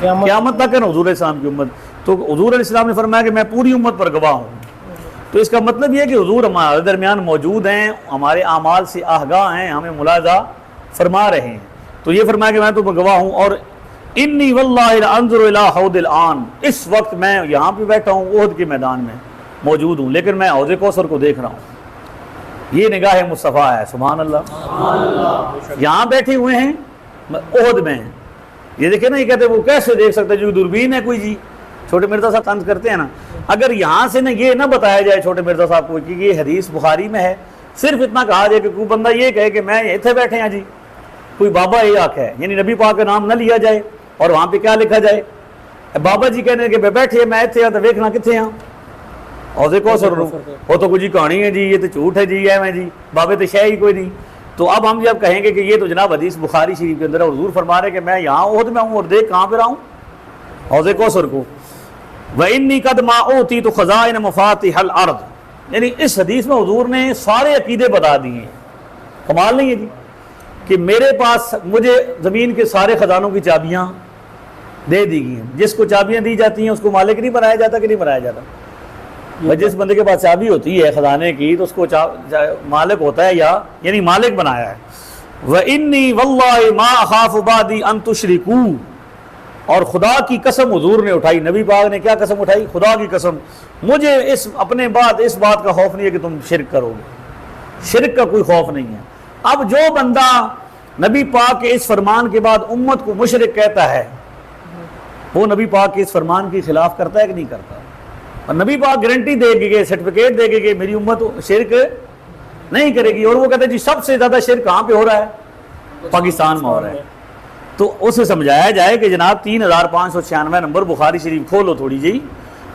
قیامت تک ہے نا حضور علیہ السلام کی امت. تو حضور علیہ السلام نے فرمایا کہ میں پوری امت پر گواہ ہوں. تو اس کا مطلب یہ ہے کہ حضور ہمارے درمیان موجود ہیں, ہمارے اعمال سے آگاہ ہیں, ہمیں ملاحظہ فرما رہے ہیں. تو یہ فرمایا کہ میں تو گواہ ہوں. اور انی واللہ لانظر الی حوض الان, اس وقت میں یہاں پہ بیٹھا ہوں احد کے میدان میں موجود ہوں, لیکن میں حوض کوثر کو دیکھ رہا ہوں. یہ نگاہ مصطفیٰ ہے. سبحان اللہ. یہاں بیٹھے ہوئے ہیں احد میں. یہ دیکھیں نا, یہ کہتے ہیں وہ کیسے دیکھ سکتے ہیں, جو دوربین ہے کوئی. جی چھوٹے مرزا صاحب طنز کرتے ہیں نا, اگر یہاں سے نہ یہ نہ بتایا جائے چھوٹے مرزا صاحب کو کہ یہ حدیث بخاری میں ہے, صرف اتنا کہا جائے کہ کوئی بندہ یہ کہے کہ میں اتنے بیٹھے ہیں جی, کوئی بابا یہ آنکھ ہے, یعنی نبی پاک کا نام نہ لیا جائے, اور وہاں پہ کیا لکھا جائے, بابا جی کہنے کہ بیٹھے میں اتنے ہاں, تو ویکھنا کتنے ہاں حوض کوثر. وہ تو کچھ کہانی ہے جی, یہ تو جھوٹ ہے جی, ہے میں جی بابے تو شے ہی کوئی نہیں. تو اب ہم جب کہیں گے کہ یہ تو جناب حدیث بخاری شریف کے اندر ہے, حضور فرما رہے کہ میں یہاں احد میں ہوں, اور دیکھ کہاں پہ رہا ہوں, حوض کوثر کو. وَإِنِّي قَدْ مَا أُوتِيتُ خَزَائِنَ مَفَاتِحَ الْأَرْضِ, یعنی اس حدیث میں حضور نے سارے عقیدے بتا دیے. کمال نہیں ہے جی کہ میرے پاس مجھے زمین کے سارے خزانوں کی چابیاں دے دی گئی ہیں. جس کو چابیاں دی جاتی ہیں اس کو مالک نہیں بنایا جاتا کہ نہیں بنایا جاتا. جس بندے کے پاس چابی ہوتی ہے خزانے کی تو اس کو مالک ہوتا ہے, یا یعنی مالک بنایا ہے. وَإِنِّي وَاللَّهِ مَا أَخَافُ بَعْدِي أَن تُشْرِكُوا, اور خدا کی قسم حضور نے اٹھائی, نبی پاک نے کیا قسم اٹھائی, خدا کی قسم, مجھے اپنے بعد اس بات کا خوف نہیں ہے کہ تم شرک کرو گے. شرک کا کوئی خوف نہیں ہے. اب جو بندہ نبی پاک کے اس فرمان کے بعد امت کو مشرک کہتا ہے, وہ نبی پاک کے اس فرمان کے خلاف کرتا ہے کہ نہیں کرتا. اور نبی پاک گارنٹی دے گی, سرٹیفکیٹ دے گی کہ میری امت شرک نہیں کرے گی. اور وہ کہتے ہیں جی سب سے زیادہ شرک کہاں پہ ہو رہا ہے, پاکستان میں ہو رہا ہے. تو اسے سمجھایا جائے کہ جناب 3596 نمبر بخاری شریف کھولو تھوڑی جی,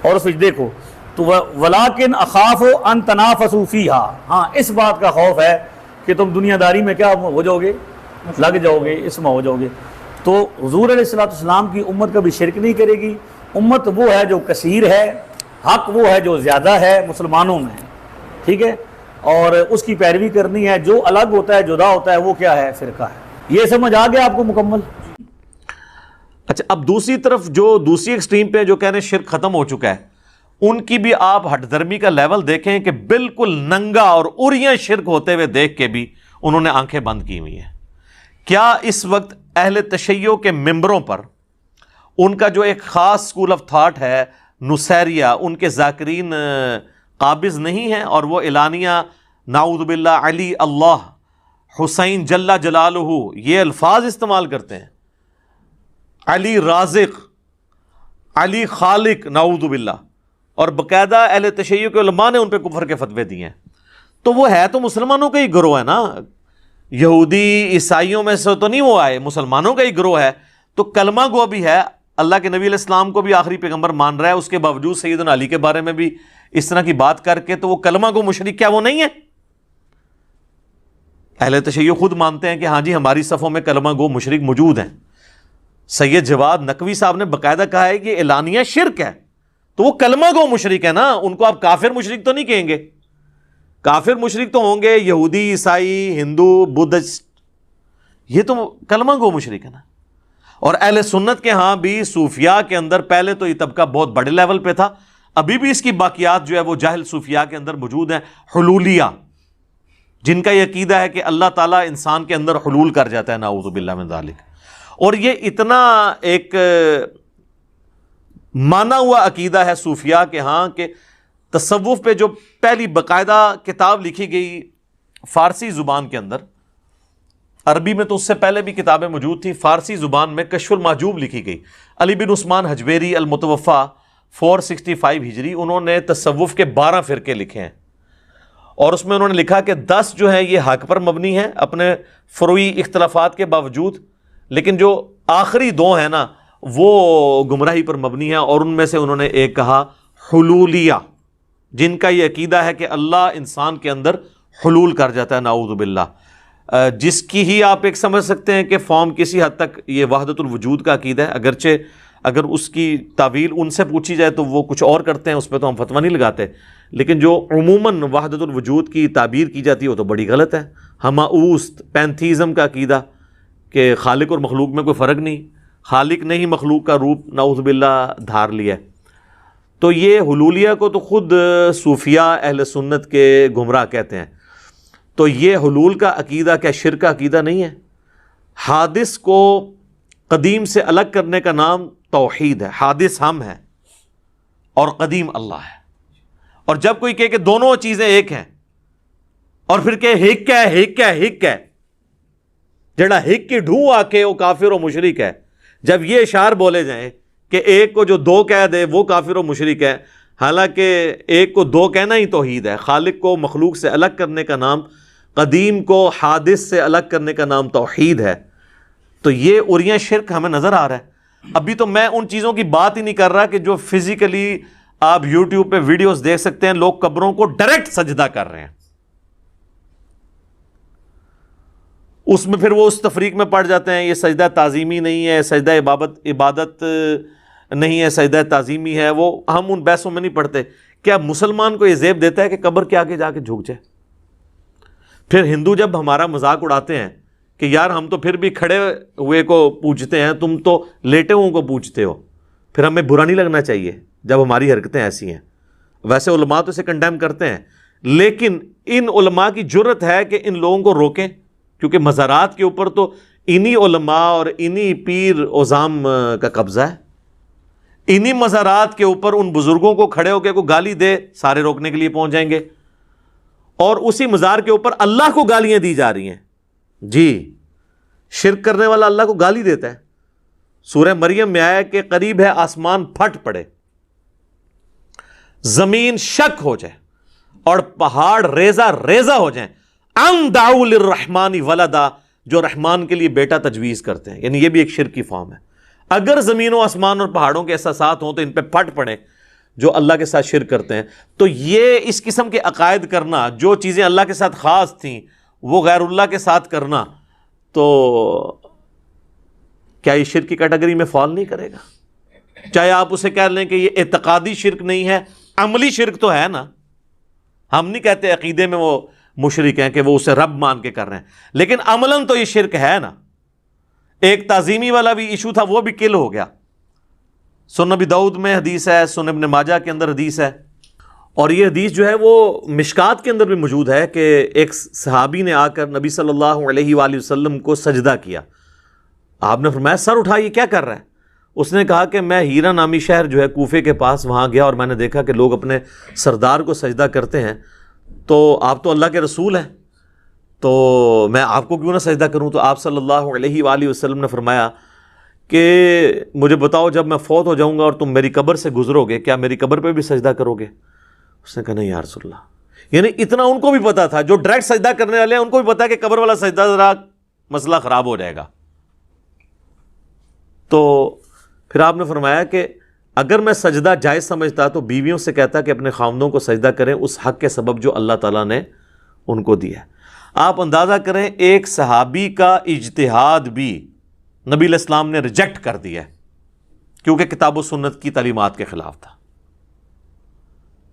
اور اس وچ دیکھو تو وَلَٰكِنْ أَخَافُ أَن تَنَافَسُوا فِيهَا, ہاں اس بات کا خوف ہے کہ تم دنیا داری میں کیا ہو جاؤ گے, لگ جاؤ گے, اس میں ہو جاؤ گے. تو حضور علیہ السلام کی امت کبھی شرک نہیں کرے گی. امت وہ ہے جو کثیر ہے, حق وہ ہے جو زیادہ ہے مسلمانوں میں, ٹھیک ہے, اور اس کی پیروی کرنی ہے. جو الگ ہوتا ہے, جدا ہوتا ہے, وہ کیا ہے, فرقہ ہے. یہ سمجھ آ گیا آپ کو مکمل؟ اچھا, اب دوسری طرف جو دوسری ایکسٹریم پہ جو کہہ رہے ہیں شرک ختم ہو چکا ہے, ان کی بھی آپ ہٹ دھرمی کا لیول دیکھیں کہ بالکل ننگا اور اریاں شرک ہوتے ہوئے دیکھ کے بھی انہوں نے آنکھیں بند کی ہوئی ہیں. کیا اس وقت اہل تشیع کے ممبروں پر ان کا جو ایک خاص اسکول آف تھاٹ ہے نصیریہ, ان کے ذاکرین قابض نہیں ہیں, اور وہ اعلانیہ نعوذ باللہ علی اللہ حسین جل جلالہ یہ الفاظ استعمال کرتے ہیں, علی رازق, علی خالق, نعوذ باللہ, اور باقاعدہ اہل تشیع کے علماء نے ان پہ کفر کے فتوے دیے ہیں. تو وہ ہے تو مسلمانوں کا ہی گروہ ہے نا, یہودی عیسائیوں میں سے تو نہیں وہ آئے, مسلمانوں کا ہی گروہ ہے. تو کلمہ گو بھی ہے, اللہ کے نبی علیہ السلام کو بھی آخری پیغمبر مان رہا ہے, اس کے باوجود سیدنا علی کے بارے میں بھی اس طرح کی بات کر کے, تو وہ کلمہ گو مشرک کیا وہ نہیں ہے؟ اہل تشیع خود مانتے ہیں کہ ہاں جی ہماری صفوں میں کلمہ گو مشرک موجود ہیں. سید جواد نقوی صاحب نے باقاعدہ کہا ہے کہ اعلانیہ شرک ہے, تو وہ کلمہ گو مشرک ہے نا, ان کو آپ کافر مشرک تو نہیں کہیں گے. کافر مشرک تو ہوں گے یہودی, عیسائی, ہندو, بدھسٹ, یہ تو کلمہ گو مشرک ہے نا. اور اہل سنت کے ہاں بھی صوفیاء کے اندر پہلے تو یہ طبقہ بہت بڑے لیول پہ تھا, ابھی بھی اس کی باقیات جو ہے وہ جاہل صوفیاء کے اندر موجود ہیں. حلولیہ, جن کا یہ عقیدہ ہے کہ اللہ تعالیٰ انسان کے اندر حلول کر جاتا ہے, نعوذ باللہ من ذالک. اور یہ اتنا ایک مانا ہوا عقیدہ ہے صوفیاء کے ہاں کہ تصوف پہ جو پہلی باقاعدہ کتاب لکھی گئی فارسی زبان کے اندر, عربی میں تو اس سے پہلے بھی کتابیں موجود تھیں, فارسی زبان میں کشف المحجوب لکھی گئی. علی بن عثمان حجویری المتوفا 465 ہجری, انہوں نے تصوف کے 12 فرقے لکھے ہیں, اور اس میں انہوں نے لکھا کہ 10 جو ہیں یہ حق پر مبنی ہیں اپنے فروعی اختلافات کے باوجود, لیکن جو آخری 2 ہیں نا وہ گمراہی پر مبنی ہیں. اور ان میں سے انہوں نے ایک کہا حلولیہ, جن کا یہ عقیدہ ہے کہ اللہ انسان کے اندر حلول کر جاتا ہے, نعوذ باللہ, جس کی ہی آپ ایک سمجھ سکتے ہیں کہ فارم کسی حد تک یہ وحدت الوجود کا عقیدہ ہے. اگرچہ اگر اس کی تعویل ان سے پوچھی جائے تو وہ کچھ اور کرتے ہیں, اس پہ تو ہم فتویٰ نہیں لگاتے, لیکن جو عموماً وحدت الوجود کی تعبیر کی جاتی ہے وہ تو بڑی غلط ہے. ہماؤست پینتھیزم کا عقیدہ کہ خالق اور مخلوق میں کوئی فرق نہیں, خالق نے ہی مخلوق کا روپ نعوذ باللہ دھار لیا ہے. تو یہ حلولیہ کو تو خود صوفیاء اہل سنت کے گمراہ کہتے ہیں. تو یہ حلول کا عقیدہ کیا شرک کا عقیدہ نہیں ہے؟ حادث کو قدیم سے الگ کرنے کا نام توحید ہے. حادث ہم ہیں اور قدیم اللہ ہے. اور جب کوئی کہے کہ دونوں چیزیں ایک ہیں اور پھر کہ ہک ہے جڑا ہک کی ڈھوں آ کے وہ کافر و مشرک ہے، جب یہ اشعار بولے جائیں کہ ایک کو جو دو کہہ دے وہ کافر و مشرک ہے، حالانکہ ایک کو دو کہنا ہی توحید ہے. خالق کو مخلوق سے الگ کرنے کا نام، قدیم کو حادث سے الگ کرنے کا نام توحید ہے. تو یہ عریاں شرک ہمیں نظر آ رہا ہے. ابھی تو میں ان چیزوں کی بات ہی نہیں کر رہا کہ جو فزیکلی آپ یوٹیوب پہ ویڈیوز دیکھ سکتے ہیں، لوگ قبروں کو ڈائریکٹ سجدہ کر رہے ہیں. اس میں پھر وہ اس تفریق میں پڑ جاتے ہیں، یہ سجدہ تعظیمی نہیں ہے، سجدہ عبادت نہیں ہے، سجدہ تعظیمی ہے. وہ ہم ان بحثوں میں نہیں پڑھتے. کیا مسلمان کو یہ زیب دیتا ہے کہ قبر کے آگے جا کے جھک جائے؟ پھر ہندو جب ہمارا مذاق اڑاتے ہیں کہ یار ہم تو پھر بھی کھڑے ہوئے کو پوجتے ہیں، تم تو لیٹے ہوئے کو پوجتے ہو، پھر ہمیں برا نہیں لگنا چاہیے جب ہماری حرکتیں ایسی ہیں. ویسے علماء تو اسے کنڈیم کرتے ہیں، لیکن ان علماء کی جرت ہے کہ ان لوگوں کو روکیں، کیونکہ مزارات کے اوپر تو انہی علماء اور انہی پیر عظام کا قبضہ ہے. انہی مزارات کے اوپر ان بزرگوں کو کھڑے ہو کے کوئی گالی دے، سارے روکنے کے لیے پہنچ جائیں گے. اور اسی مزار کے اوپر اللہ کو گالیاں دی جا رہی ہیں. جی، شرک کرنے والا اللہ کو گالی دیتا ہے. سورہ مریم میں آیا کہ قریب ہے آسمان پھٹ پڑے، زمین شک ہو جائے اور پہاڑ ریزہ ریزہ ہو جائیں، ان دعوا للرحمن ولدا، جو رحمان کے لیے بیٹا تجویز کرتے ہیں. یعنی یہ بھی ایک شرک کی فارم ہے. اگر زمین و آسمان اور پہاڑوں کے احساسات ہوں تو ان پہ پھٹ پڑے جو اللہ کے ساتھ شرک کرتے ہیں. تو یہ اس قسم کے عقائد کرنا، جو چیزیں اللہ کے ساتھ خاص تھیں وہ غیر اللہ کے ساتھ کرنا، تو کیا یہ شرک کی کیٹیگری میں فال نہیں کرے گا؟ چاہے آپ اسے کہہ لیں کہ یہ اعتقادی شرک نہیں ہے، عملی شرک تو ہے نا. ہم نہیں کہتے عقیدے میں وہ مشرک ہیں کہ وہ اسے رب مان کے کر رہے ہیں، لیکن عملاً تو یہ شرک ہے نا. ایک تعظیمی والا بھی ایشو تھا، وہ بھی کل ہو گیا. سنن ابی داؤد میں حدیث ہے، سنن ابن ماجہ کے اندر حدیث ہے، اور یہ حدیث جو ہے وہ مشکات کے اندر بھی موجود ہے کہ ایک صحابی نے آ کر نبی صلی اللہ علیہ وآلہ وسلم کو سجدہ کیا. آپ نے فرمایا سر اٹھائیے، کیا کر رہا ہے؟ اس نے کہا کہ میں ہیرا نامی شہر جو ہے کوفے کے پاس، وہاں گیا اور میں نے دیکھا کہ لوگ اپنے سردار کو سجدہ کرتے ہیں، تو آپ تو اللہ کے رسول ہیں، تو میں آپ کو کیوں نہ سجدہ کروں؟ تو آپ صلی اللہ علیہ وآلہ وسلم نے فرمایا کہ مجھے بتاؤ جب میں فوت ہو جاؤں گا اور تم میری قبر سے گزرو گے، کیا میری قبر پہ بھی سجدہ کرو گے؟ اس نے کہا نہیں یا رسول اللہ. یعنی اتنا ان کو بھی پتا تھا، جو ڈائریکٹ سجدہ کرنے والے ہیں ان کو بھی پتا ہے کہ قبر والا سجدہ ذرا مسئلہ خراب ہو جائے گا. تو پھر آپ نے فرمایا کہ اگر میں سجدہ جائز سمجھتا تو بیویوں سے کہتا کہ اپنے خاوندوں کو سجدہ کریں اس حق کے سبب جو اللہ تعالیٰ نے ان کو دیا ہے. آپ اندازہ کریں ایک صحابی کا اجتہاد بھی نبی علیہ السلام نے ریجیکٹ کر دیا ہے، کیونکہ کتاب و سنت کی تعلیمات کے خلاف تھا.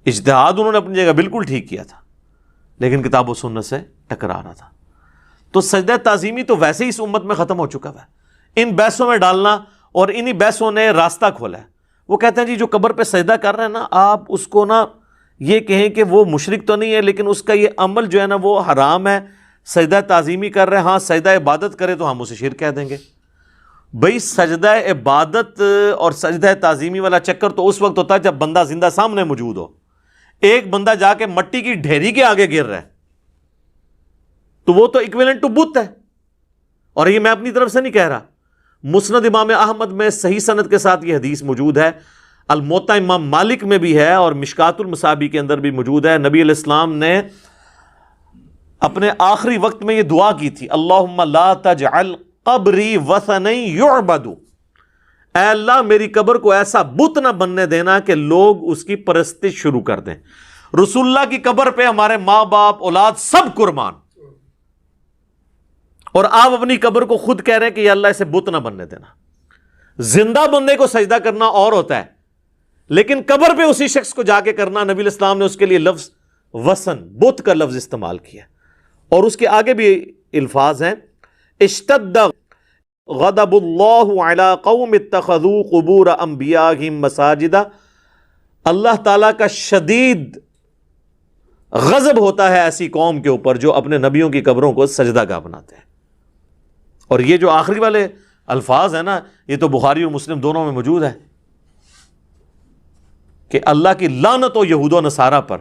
اجتہاد انہوں نے اپنی جگہ بالکل ٹھیک کیا تھا، لیکن کتاب و سنت سے ٹکرا رہا تھا. تو سجدہ تعظیمی تو ویسے ہی اس امت میں ختم ہو چکا ہے. ان بحثوں میں ڈالنا، اور انہی بحثوں نے راستہ کھولا ہے. وہ کہتے ہیں جی جو قبر پہ سجدہ کر رہے ہیں نا، آپ اس کو نا یہ کہیں کہ وہ مشرک تو نہیں ہے، لیکن اس کا یہ عمل جو ہے نا وہ حرام ہے، سجدہ تعظیمی کر رہے ہیں. ہاں سجدہ عبادت کرے تو ہم اسے شرک کہہ دیں گے. بھئی سجدہ عبادت اور سجدہ تعظیمی والا چکر تو اس وقت ہوتا ہے جب بندہ زندہ سامنے موجود ہو. ایک بندہ جا کے مٹی کی ڈھیری کے آگے گر رہا ہے تو وہ تو ایکویلنٹ ٹو بت ہے. اور یہ میں اپنی طرف سے نہیں کہہ رہا، مسند امام احمد میں صحیح سند کے ساتھ یہ حدیث موجود ہے، الموطا امام مالک میں بھی ہے، اور مشکات المصابیح کے اندر بھی موجود ہے. نبی علیہ السلام نے اپنے آخری وقت میں یہ دعا کی تھی، اللہم لا تجعل قبری وثنا یعبد، اے اللہ میری قبر کو ایسا بت نہ بننے دینا کہ لوگ اس کی پرستش شروع کر دیں. رسول اللہ کی قبر پہ ہمارے ماں باپ اولاد سب قربان، اور آپ اپنی قبر کو خود کہہ رہے ہیں کہ یا اللہ اسے بت نہ بننے دینا. زندہ بندے کو سجدہ کرنا اور ہوتا ہے، لیکن قبر پہ اسی شخص کو جا کے کرنا، نبی علیہ السلام نے اس کے لیے لفظ وثن، بت کا لفظ استعمال کیا. اور اس کے آگے بھی الفاظ ہیں، اشتد غضب اللہ علی قوم اتخذوا قبور انبیائہم مساجدا، اللہ تعالیٰ کا شدید غضب ہوتا ہے ایسی قوم کے اوپر جو اپنے نبیوں کی قبروں کو سجدہ گاہ بناتے ہیں. اور یہ جو آخری والے الفاظ ہیں نا، یہ تو بخاری اور مسلم دونوں میں موجود ہے کہ اللہ کی لعنت ہو یہود و نصارہ پر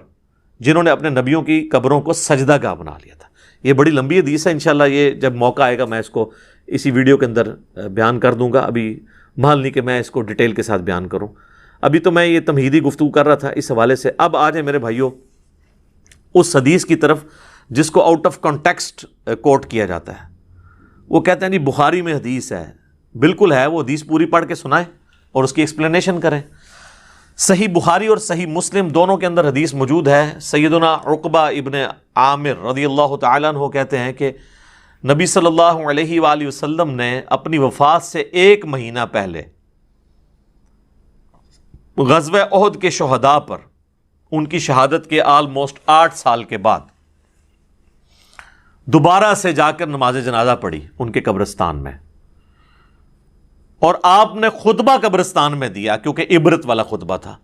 جنہوں نے اپنے نبیوں کی قبروں کو سجدہ گاہ بنا لیا تھا. یہ بڑی لمبی حدیث ہے، انشاءاللہ یہ جب موقع آئے گا میں اس کو اسی ویڈیو کے اندر بیان کر دوں گا. ابھی محل نہیں کہ میں اس کو ڈیٹیل کے ساتھ بیان کروں. ابھی تو میں یہ تمہیدی گفتگو کر رہا تھا اس حوالے سے. اب آ جائیں میرے بھائیوں اس حدیث کی طرف جس کو آؤٹ آف کانٹیکسٹ کوٹ کیا جاتا ہے. وہ کہتے ہیں جی بخاری میں حدیث ہے. بالکل ہے، وہ حدیث پوری پڑھ کے سنائیں اور اس کی ایکسپلینیشن کریں. صحیح بخاری اور صحیح مسلم دونوں کے اندر حدیث موجود ہے. سیدنا عقبہ ابن عامر رضی اللہ تعالیٰ عنہ کہتے ہیں کہ نبی صلی اللہ علیہ وآلہ وسلم نے اپنی وفات سے 1 مہینہ پہلے غزوہ احد کے شہداء پر ان کی شہادت کے آلموسٹ 8 سال کے بعد دوبارہ سے جا کر نماز جنازہ پڑھی ان کے قبرستان میں، اور آپ نے خطبہ قبرستان میں دیا کیونکہ عبرت والا خطبہ تھا.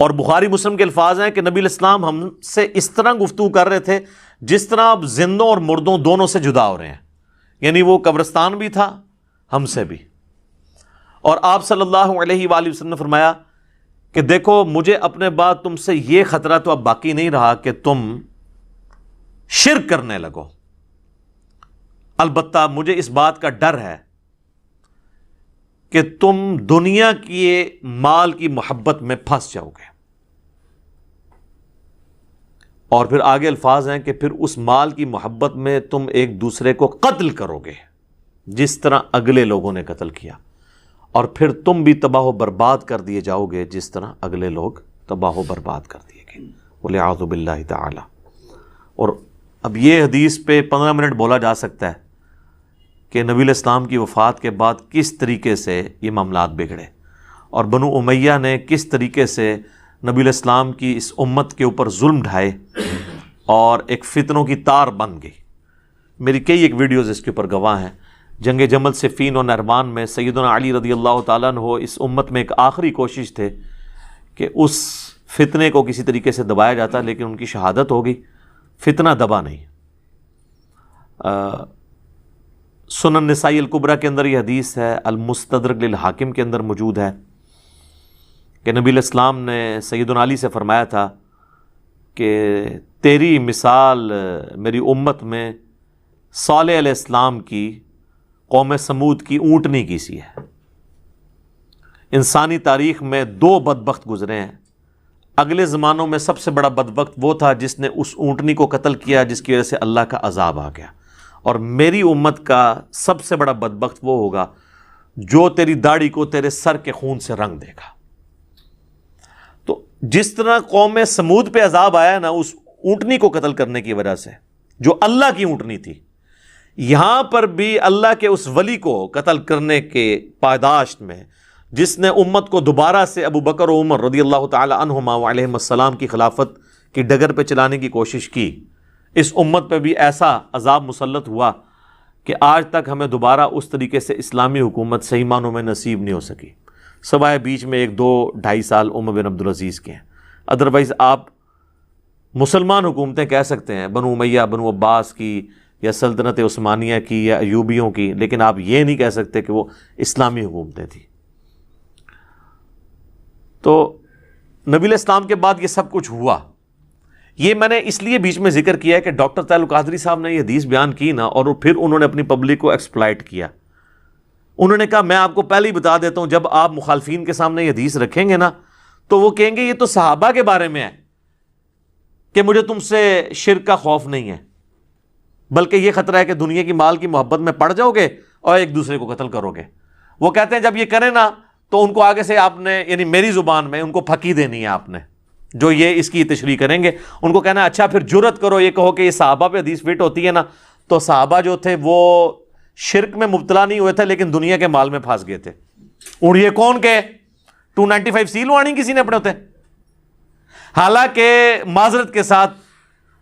اور بخاری مسلم کے الفاظ ہیں کہ نبی علیہ السلام ہم سے اس طرح گفتگو کر رہے تھے جس طرح آپ زندوں اور مردوں دونوں سے جدا ہو رہے ہیں. یعنی وہ قبرستان بھی تھا ہم سے بھی. اور آپ صلی اللہ علیہ وآلہ وسلم نے فرمایا کہ دیکھو مجھے اپنے بعد تم سے یہ خطرہ تو اب باقی نہیں رہا کہ تم شرک کرنے لگو، البتہ مجھے اس بات کا ڈر ہے کہ تم دنیا کی مال کی محبت میں پھنس جاؤ گے. اور پھر آگے الفاظ ہیں کہ پھر اس مال کی محبت میں تم ایک دوسرے کو قتل کرو گے جس طرح اگلے لوگوں نے قتل کیا، اور پھر تم بھی تباہ و برباد کر دیے جاؤ گے جس طرح اگلے لوگ تباہ و برباد کر دیے گئے. وَلِعَاذُ بِاللَّهِ تَعَالَى. اور اب یہ حدیث پہ 15 منٹ بولا جا سکتا ہے کہ نبی علیہ السلام کی وفات کے بعد کس طریقے سے یہ معاملات بگڑے اور بنو امیہ نے کس طریقے سے نبی علیہ السلام کی اس امت کے اوپر ظلم ڈھائے اور ایک فتنوں کی تار بن گئی. میری کئی ایک ویڈیوز اس کے اوپر گواہ ہیں. جنگ جمل صفین اور نہروان میں سیدنا علی رضی اللہ تعالیٰ عنہ اس امت میں ایک آخری کوشش تھے کہ اس فتنے کو کسی طریقے سے دبایا جاتا، لیکن ان کی شہادت ہو گئی. فتنہ دبا نہیں. سنن نسائی الکبریٰ کے اندر یہ حدیث ہے، المستدرک للحاکم کے اندر موجود ہے کہ نبی علیہ السلام نے سیدنا علی سے فرمایا تھا کہ تیری مثال میری امت میں صالح علیہ السلام کی قوم سمود کی اونٹنی کی سی ہے. انسانی تاریخ میں 2 بدبخت گزرے ہیں. اگلے زمانوں میں سب سے بڑا بدبخت وہ تھا جس نے اس اونٹنی کو قتل کیا جس کی وجہ سے اللہ کا عذاب آ گیا. اور میری امت کا سب سے بڑا بدبخت وہ ہوگا جو تیری داڑھی کو تیرے سر کے خون سے رنگ دے گا. تو جس طرح قوم سمود پہ عذاب آیا نا اس اونٹنی کو قتل کرنے کی وجہ سے جو اللہ کی اونٹنی تھی، یہاں پر بھی اللہ کے اس ولی کو قتل کرنے کے پاداش میں جس نے امت کو دوبارہ سے ابو بکر و عمر رضی اللہ تعالی عنہما علیہ السلام کی خلافت کی ڈگر پہ چلانے کی کوشش کی، اس امت پہ بھی ایسا عذاب مسلط ہوا کہ آج تک ہمیں دوبارہ اس طریقے سے اسلامی حکومت صحیح معنوں میں نصیب نہیں ہو سکی، سوائے بیچ میں 1-2-2.5 سال عمر بن عبدالعزیز کے ہیں. ادروائز آپ مسلمان حکومتیں کہہ سکتے ہیں بنو امیہ، بنو عباس کی یا سلطنت عثمانیہ کی یا ایوبیوں کی، لیکن آپ یہ نہیں کہہ سکتے کہ وہ اسلامی حکومتیں تھیں. تو نبی علیہ السلام کے بعد یہ سب کچھ ہوا. یہ میں نے اس لیے بیچ میں ذکر کیا ہے کہ ڈاکٹر طاہر القادری صاحب نے یہ حدیث بیان کی نا، اور پھر انہوں نے اپنی پبلک کو ایکسپلائٹ کیا. انہوں نے کہا میں آپ کو پہلے ہی بتا دیتا ہوں، جب آپ مخالفین کے سامنے یہ حدیث رکھیں گے نا تو وہ کہیں گے یہ تو صحابہ کے بارے میں ہے کہ مجھے تم سے شرک کا خوف نہیں ہے، بلکہ یہ خطرہ ہے کہ دنیا کی مال کی محبت میں پڑ جاؤ گے اور ایک دوسرے کو قتل کرو گے. وہ کہتے ہیں جب یہ کریں نا تو ان کو آگے سے آپ نے، یعنی میری زبان میں ان کو پھکی دینی ہے. آپ نے جو یہ اس کی تشریح کریں گے ان کو کہنا اچھا پھر جرت کرو یہ کہو کہ یہ صحابہ پہ حدیث فٹ ہوتی ہے نا، تو صحابہ جو تھے وہ شرک میں مبتلا نہیں ہوئے تھے لیکن دنیا کے مال میں پھنس گئے تھے. اور یہ کون کہ 295 سی لوانی کسی نے اپنے ہوتے. حالانکہ معذرت کے ساتھ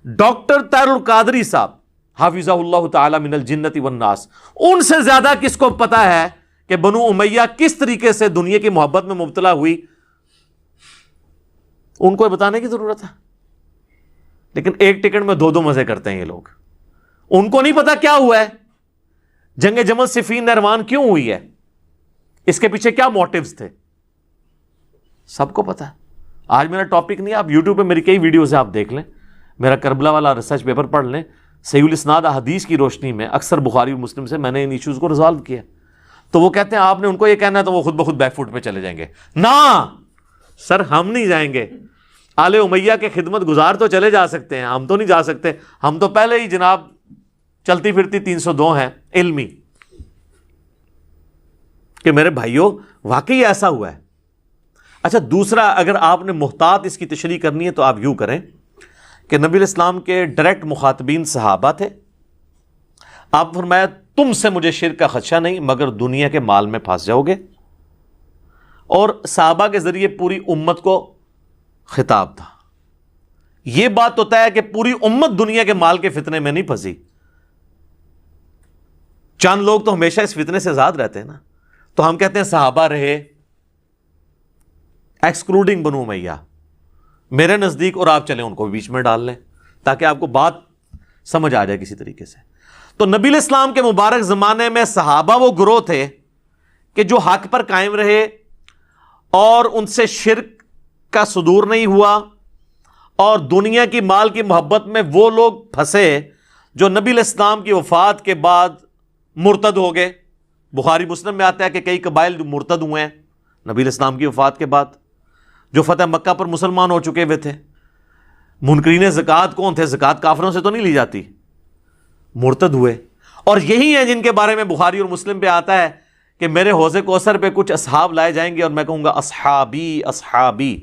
ڈاکٹر طاہر القادری صاحب حافظہ اللہ تعالی من الجنت والناس، ان سے زیادہ کس کو پتا ہے کہ بنو امیہ کس طریقے سے دنیا کی محبت میں مبتلا ہوئی؟ ان کو بتانے کی ضرورت ہے؟ لیکن ایک ٹکٹ میں دو دو مزے کرتے ہیں یہ لوگ. ان کو نہیں پتا کیا ہوا ہے، جنگ جمل صفین نہروان کیوں ہوئی ہے، اس کے پیچھے کیا موٹیوز تھے، سب کو پتا ہے. آج میرا ٹاپک نہیں، آپ یوٹیوب پہ میری کئی ویڈیوز ہیں، آپ دیکھ لیں، میرا کربلا والا ریسرچ پیپر پڑھ لیں. صحیح الاسناد احادیث کی روشنی میں اکثر بخاری اور مسلم سے میں نے ان ایشوز کو ریزالو کیا. تو وہ کہتے ہیں آپ نے ان کو یہ کہنا ہے تو وہ خود بخود بیک فوٹ پہ چلے جائیں گے. نہ سر، ہم نہیں جائیں گے. آل امیہ کے خدمت گزار تو چلے جا سکتے ہیں، ہم تو نہیں جا سکتے. ہم تو پہلے ہی جناب چلتی پھرتی 302 ہیں علمی. کہ میرے بھائیوں واقعی ایسا ہوا ہے. اچھا دوسرا، اگر آپ نے محتاط اس کی تشریح کرنی ہے تو آپ یوں کریں کہ نبی علیہ السلام کے ڈائریکٹ مخاطبین صحابہ تھے. آپ فرمایا تم سے مجھے شرک کا خدشہ نہیں مگر دنیا کے مال میں پھنس جاؤ گے. اور صحابہ کے ذریعے پوری امت کو خطاب تھا. یہ بات تو طے ہے کہ پوری امت دنیا کے مال کے فتنے میں نہیں پھنسی. چند لوگ تو ہمیشہ اس فتنے سے آزاد رہتے ہیں نا. تو ہم کہتے ہیں صحابہ رہے ایکسکلوڈنگ بنو امیہ میرے نزدیک، اور آپ چلیں ان کو بیچ میں ڈال لیں تاکہ آپ کو بات سمجھ آ جائے کسی طریقے سے. تو نبی علیہ السلام کے مبارک زمانے میں صحابہ وہ گروہ تھے کہ جو حق پر قائم رہے اور ان سے شرک کا صدور نہیں ہوا، اور دنیا کی مال کی محبت میں وہ لوگ پھنسے جو نبی علیہ السلام کی وفات کے بعد مرتد ہو گئے. بخاری مسلم میں آتا ہے کہ کئی قبائل جو مرتد ہوئے ہیں نبی علیہ السلام کی وفات کے بعد، جو فتح مکہ پر مسلمان ہو چکے ہوئے تھے. منکرین زکوٰۃ کون تھے؟ زکوٰۃ کافروں سے تو نہیں لی جاتی، مرتد ہوئے. اور یہی ہیں جن کے بارے میں بخاری اور مسلم پہ آتا ہے کہ میرے حوض کوثر پہ کچھ اصحاب لائے جائیں گے اور میں کہوں گا اصحابی اصحابی،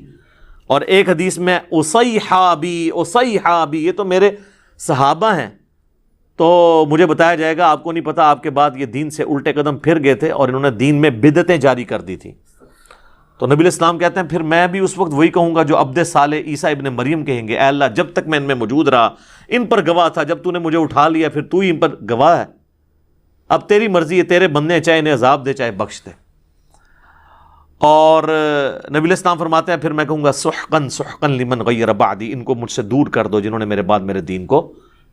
اور ایک حدیث میں اصیحابی اصیحابی، یہ تو میرے صحابہ ہیں. تو مجھے بتایا جائے گا آپ کو نہیں پتا، آپ کے بعد یہ دین سے الٹے قدم پھر گئے تھے اور انہوں نے دین میں بدعتیں جاری کر دی تھی. تو نبی علیہ السلام کہتے ہیں پھر میں بھی اس وقت وہی کہوں گا جو عبد صالح عیسیٰ ابن مریم کہیں گے، اے اللہ جب تک میں ان میں موجود رہا ان پر گواہ تھا، جب تو نے مجھے اٹھا لیا پھر تو ہی ان پر گواہ ہے. اب تیری مرضی ہے، تیرے بندے چاہے انہیں عذاب دے چاہے بخش دے. اور نبی علیہ السلام فرماتے ہیں پھر میں کہوں گا سحقن سحقن لمن غیر بعدی، ان کو مجھ سے دور کر دو جنہوں نے میرے بعد میرے دین کو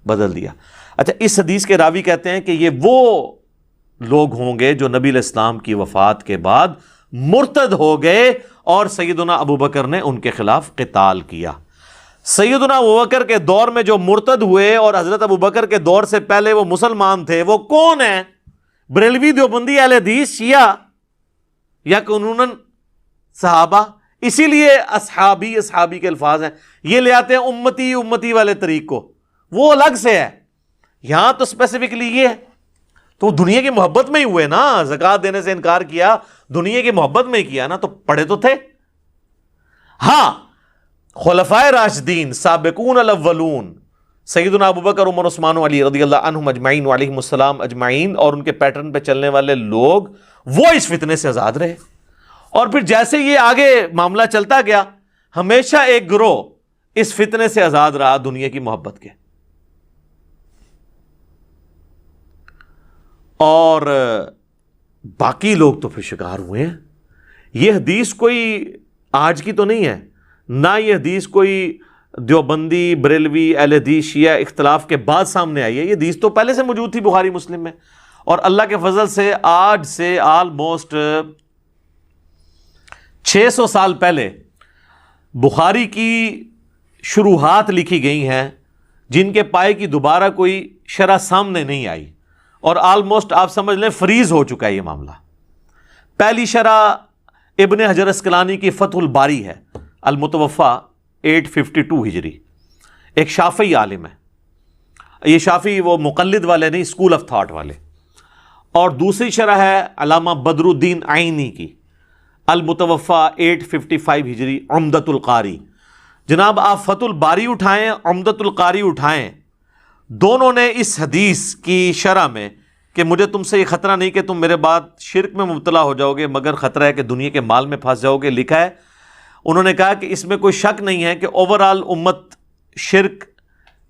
بدل دیا. اچھا اس حدیث کے راوی کہتے ہیں کہ یہ وہ لوگ ہوں گے جو نبی علیہ السلام کی وفات کے بعد مرتد ہو گئے اور سیدنا ابوبکر نے ان کے خلاف قتال کیا. سیدنا ابوبکر کے دور میں جو مرتد ہوئے اور حضرت ابوبکر کے دور سے پہلے وہ مسلمان تھے، وہ کون ہیں؟ بریلوی، دیوبندی، اہل حدیث، شیعہ، یا قانوناً صحابہ. اسی لیے اصحابی اصحابی کے الفاظ ہیں. یہ لے آتے ہیں امتی امتی والے طریق کو، وہ الگ سے ہے. یہاں تو اسپیسیفکلی یہ ہے. تو دنیا کی محبت میں ہی ہوئے نا، زکوٰۃ دینے سے انکار کیا دنیا کی محبت میں ہی کیا نا، تو پڑھے تو تھے. ہاں خلفائے راشدین سابقون الاولون سیدنا ابوبکر، عمر، عثمان و علی رضی اللہ عنہم اجمعین وعلیہم السلام اجمعین، اور ان کے پیٹرن پہ چلنے والے لوگ وہ اس فتنے سے آزاد رہے. اور پھر جیسے یہ آگے معاملہ چلتا گیا، ہمیشہ ایک گروہ اس فتنے سے آزاد رہا دنیا کی محبت کے. اور باقی لوگ تو پھر شکار ہوئے ہیں. یہ حدیث کوئی آج کی تو نہیں ہے، نہ یہ حدیث کوئی دیوبندی، بریلوی، اہل حدیث، شیعہ اختلاف کے بعد سامنے آئی ہے. یہ حدیث تو پہلے سے موجود تھی بخاری مسلم میں. اور اللہ کے فضل سے آج سے آلموسٹ 600 سال پہلے بخاری کی شروحات لکھی گئی ہیں جن کے پائے کی دوبارہ کوئی شرح سامنے نہیں آئی، اور آلموسٹ آپ سمجھ لیں فریز ہو چکا ہے یہ معاملہ. پہلی شرح ابن حجر اسقلانی کی فتح الباری ہے، المتوفا 852 ہجری، ایک شافعی عالم ہے. یہ شافعی وہ مقلد والے نہیں، اسکول آف تھاٹ والے. اور دوسری شرح ہے علامہ بدر الدین عینی کی، المتوفا 855 ہجری، عمدۃ القاری. جناب آپ فتح الباری اٹھائیں، عمدۃ القاری اٹھائیں، دونوں نے اس حدیث کی شرح میں کہ مجھے تم سے یہ خطرہ نہیں کہ تم میرے بعد شرک میں مبتلا ہو جاؤ گے مگر خطرہ ہے کہ دنیا کے مال میں پھنس جاؤ گے، لکھا ہے. انہوں نے کہا کہ اس میں کوئی شک نہیں ہے کہ اوور آل امت شرک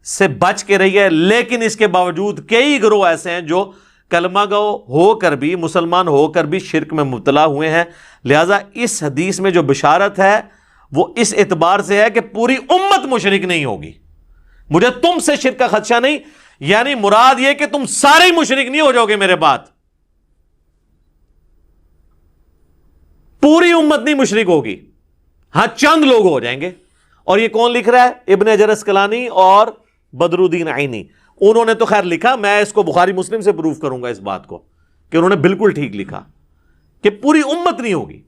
سے بچ کے رہی ہے، لیکن اس کے باوجود کئی گروہ ایسے ہیں جو کلمہ گو ہو کر بھی، مسلمان ہو کر بھی شرک میں مبتلا ہوئے ہیں۔ لہذا اس حدیث میں جو بشارت ہے وہ اس اعتبار سے ہے کہ پوری امت مشرک نہیں ہوگی، مجھے تم سے شرک کا خدشہ نہیں، یعنی مراد یہ کہ تم سارے مشرک نہیں ہو جاؤ گے میرے بعد، پوری امت نہیں مشرک ہوگی، ہاں چند لوگ ہو جائیں گے۔ اور یہ کون لکھ رہا ہے؟ ابن حجر اسقلانی اور بدر الدین عینی، انہوں نے تو خیر لکھا، میں اس کو بخاری مسلم سے پروف کروں گا اس بات کو کہ انہوں نے بالکل ٹھیک لکھا کہ پوری امت نہیں ہوگی۔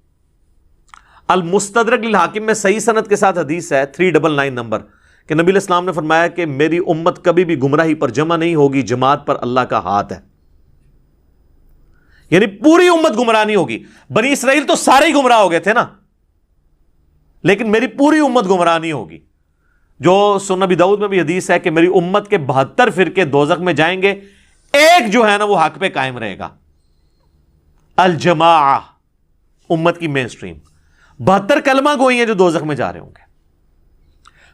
المستدرک للحاکم میں صحیح سند کے ساتھ حدیث ہے 399 نمبر کہ نبی علیہ السلام نے فرمایا کہ میری امت کبھی بھی گمراہی پر جمع نہیں ہوگی، جماعت پر اللہ کا ہاتھ ہے، یعنی پوری امت گمراہ نہیں ہوگی۔ بنی اسرائیل تو سارے ہی گمراہ ہو گئے تھے نا، لیکن میری پوری امت گمراہ نہیں ہوگی۔ جو سنن نبی داؤد میں بھی حدیث ہے کہ میری امت کے 72 فرقے دوزخ میں جائیں گے، ایک جو ہے نا وہ حق پہ قائم رہے گا، الجماعہ، امت کی مین سٹریم۔ 72 کلمہ گوئی ہیں جو دوزخ میں جا رہے ہوں گے۔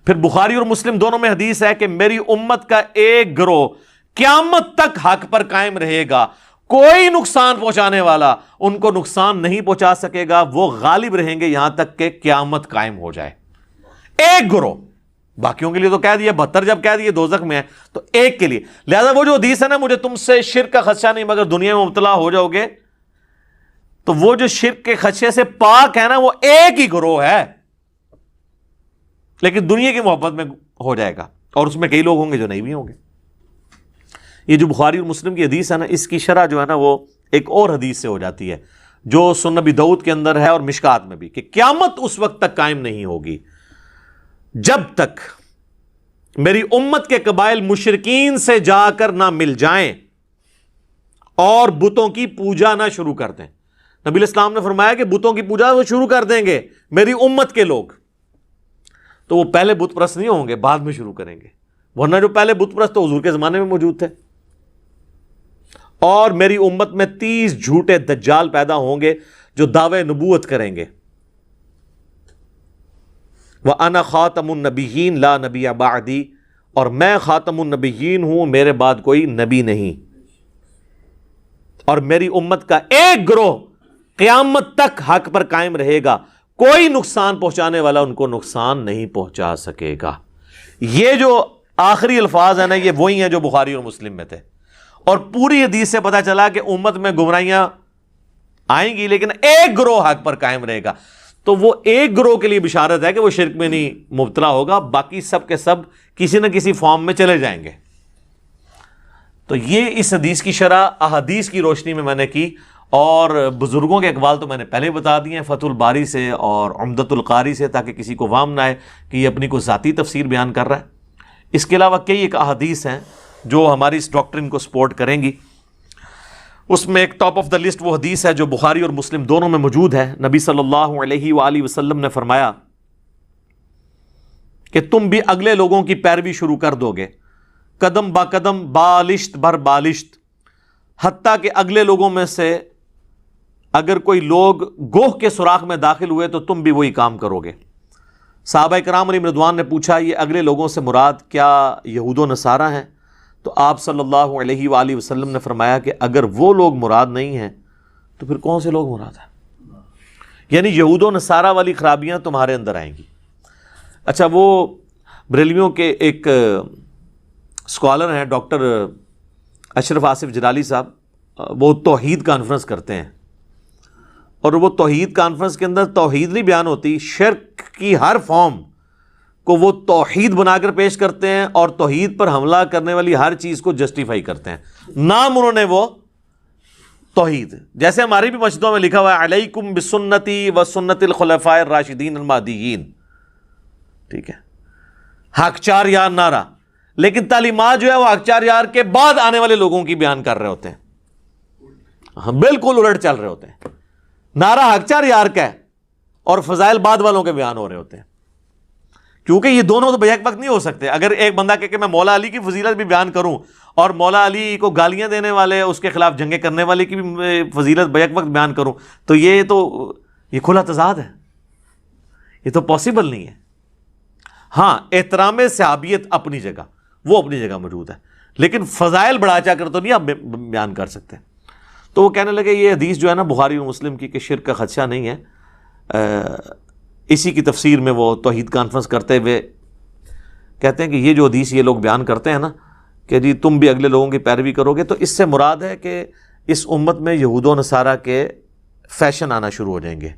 پھر بخاری اور مسلم دونوں میں حدیث ہے کہ میری امت کا ایک گروہ قیامت تک حق پر قائم رہے گا، کوئی نقصان پہنچانے والا ان کو نقصان نہیں پہنچا سکے گا، وہ غالب رہیں گے یہاں تک کہ قیامت قائم ہو جائے۔ ایک گروہ، باقیوں کے لیے تو کہہ دیا 72 جب کہہ دیے دوزخ میں ہے تو ایک کے لیے۔ لہذا وہ جو حدیث ہے نا مجھے تم سے شرک کا خدشہ نہیں مگر دنیا میں مبتلا ہو جاؤ گے، تو وہ جو شرک کے خدشے سے پاک ہے نا وہ ایک ہی گروہ ہے، لیکن دنیا کی محبت میں ہو جائے گا، اور اس میں کئی لوگ ہوں گے جو نہیں بھی ہوں گے۔ یہ جو بخاری اور مسلم کی حدیث ہے نا، اس کی شرح جو ہے نا وہ ایک اور حدیث سے ہو جاتی ہے جو سنن نبی داؤد کے اندر ہے اور مشکات میں بھی، کہ قیامت اس وقت تک قائم نہیں ہوگی جب تک میری امت کے قبائل مشرکین سے جا کر نہ مل جائیں اور بتوں کی پوجا نہ شروع کر دیں۔ نبی علیہ السلام نے فرمایا کہ بتوں کی پوجا وہ شروع کر دیں گے میری امت کے لوگ، تو وہ پہلے بت پرست نہیں ہوں گے، بعد میں شروع کریں گے، ورنہ جو پہلے بت پرست تو حضور کے زمانے میں موجود تھے۔ اور میری امت میں 30 جھوٹے دجال پیدا ہوں گے جو دعوے نبوت کریں گے۔ وَأَنَا خَاتَمُ النَّبِيِّينَ لَا نَبِيَّ بَعْدِي، اور میں خاتم النبیین ہوں، میرے بعد کوئی نبی نہیں۔ اور میری امت کا ایک گروہ قیامت تک حق پر قائم رہے گا، کوئی نقصان پہنچانے والا ان کو نقصان نہیں پہنچا سکے گا۔ یہ جو آخری الفاظ ہیں نا یہ وہی ہیں جو بخاری اور مسلم میں تھے، اور پوری حدیث سے پتہ چلا کہ امت میں گمراہیاں آئیں گی لیکن ایک گروہ حق پر قائم رہے گا۔ تو وہ ایک گروہ کے لیے بشارت ہے کہ وہ شرک میں نہیں مبتلا ہوگا، باقی سب کے سب کسی نہ کسی فارم میں چلے جائیں گے۔ تو یہ اس حدیث کی شرح احادیث کی روشنی میں میں نے کی، اور بزرگوں کے اقوال تو میں نے پہلے بتا دیے ہیں فتح الباری سے اور عمدۃ القاری سے، تاکہ کسی کو وہم نہ آئے کہ یہ اپنی کوئی ذاتی تفسیر بیان کر رہا ہے۔ اس کے علاوہ کئی ایک احادیث ہیں جو ہماری اس ڈاکٹرن کو سپورٹ کریں گی۔ اس میں ایک ٹاپ آف دا لسٹ وہ حدیث ہے جو بخاری اور مسلم دونوں میں موجود ہے۔ نبی صلی اللہ علیہ وآلہ وسلم نے فرمایا کہ تم بھی اگلے لوگوں کی پیروی شروع کر دو گے، قدم با قدم، بالشت بھر بالشت، حتیٰ کہ اگلے لوگوں میں سے اگر کوئی لوگ گوہ کے سوراخ میں داخل ہوئے تو تم بھی وہی کام کرو گے۔ صحابہ کرام علیہم رضوان نے پوچھا یہ اگلے لوگوں سے مراد کیا یہود و نصارہ ہیں؟ تو آپ صلی اللہ علیہ وآلہ وسلم نے فرمایا کہ اگر وہ لوگ مراد نہیں ہیں تو پھر کون سے لوگ مراد ہیں؟ یعنی یہود و نصارہ والی خرابیاں تمہارے اندر آئیں گی۔ اچھا، وہ بریلویوں کے ایک اسکالر ہیں ڈاکٹر اشرف آصف جلالی صاحب، وہ توحید کانفرنس کرتے ہیں، اور وہ توحید کانفرنس کے اندر توحید نہیں بیان ہوتی، شرک کی ہر فارم کو وہ توحید بنا کر پیش کرتے ہیں، اور توحید پر حملہ کرنے والی ہر چیز کو جسٹیفائی کرتے ہیں۔ نام انہوں نے وہ توحید، جیسے ہماری بھی مسجدوں میں لکھا ہوا ہے علیکم بسنتی و سنت الخلفاء الراشدین المہدیین، ٹھیک ہے، حق چار یار نعرہ، لیکن تعلیمات جو ہے وہ حق چار یار کے بعد آنے والے لوگوں کی بیان کر رہے ہوتے ہیں، بالکل الٹ چل رہے ہوتے ہیں۔ نعرہ حق چار یار کا ہے اور فضائل بعد والوں کے بیان ہو رہے ہوتے ہیں، کیونکہ یہ دونوں تو بیک وقت نہیں ہو سکتے۔ اگر ایک بندہ کہے کہ میں مولا علی کی فضیلت بھی بیان کروں اور مولا علی کو گالیاں دینے والے اس کے خلاف جنگیں کرنے والے کی بھی فضیلت بیک وقت بیان کروں تو یہ کھلا تضاد ہے، یہ تو پاسبل نہیں ہے۔ ہاں، احترام صحابیت اپنی جگہ، وہ اپنی جگہ موجود ہے، لیکن فضائل بڑھا چا کر تو نہیں آپ بیان کر سکتے۔ تو وہ کہنے لگے یہ حدیث جو ہے نا بخاری اور مسلم کی کہ شرک کا خدشہ نہیں ہے، اسی کی تفسیر میں وہ توحید کانفرنس کرتے ہوئے کہتے ہیں کہ یہ جو حدیث یہ لوگ بیان کرتے ہیں نا کہ جی تم بھی اگلے لوگوں کی پیروی کرو گے، تو اس سے مراد ہے کہ اس امت میں یہود و نصارہ کے فیشن آنا شروع ہو جائیں گے،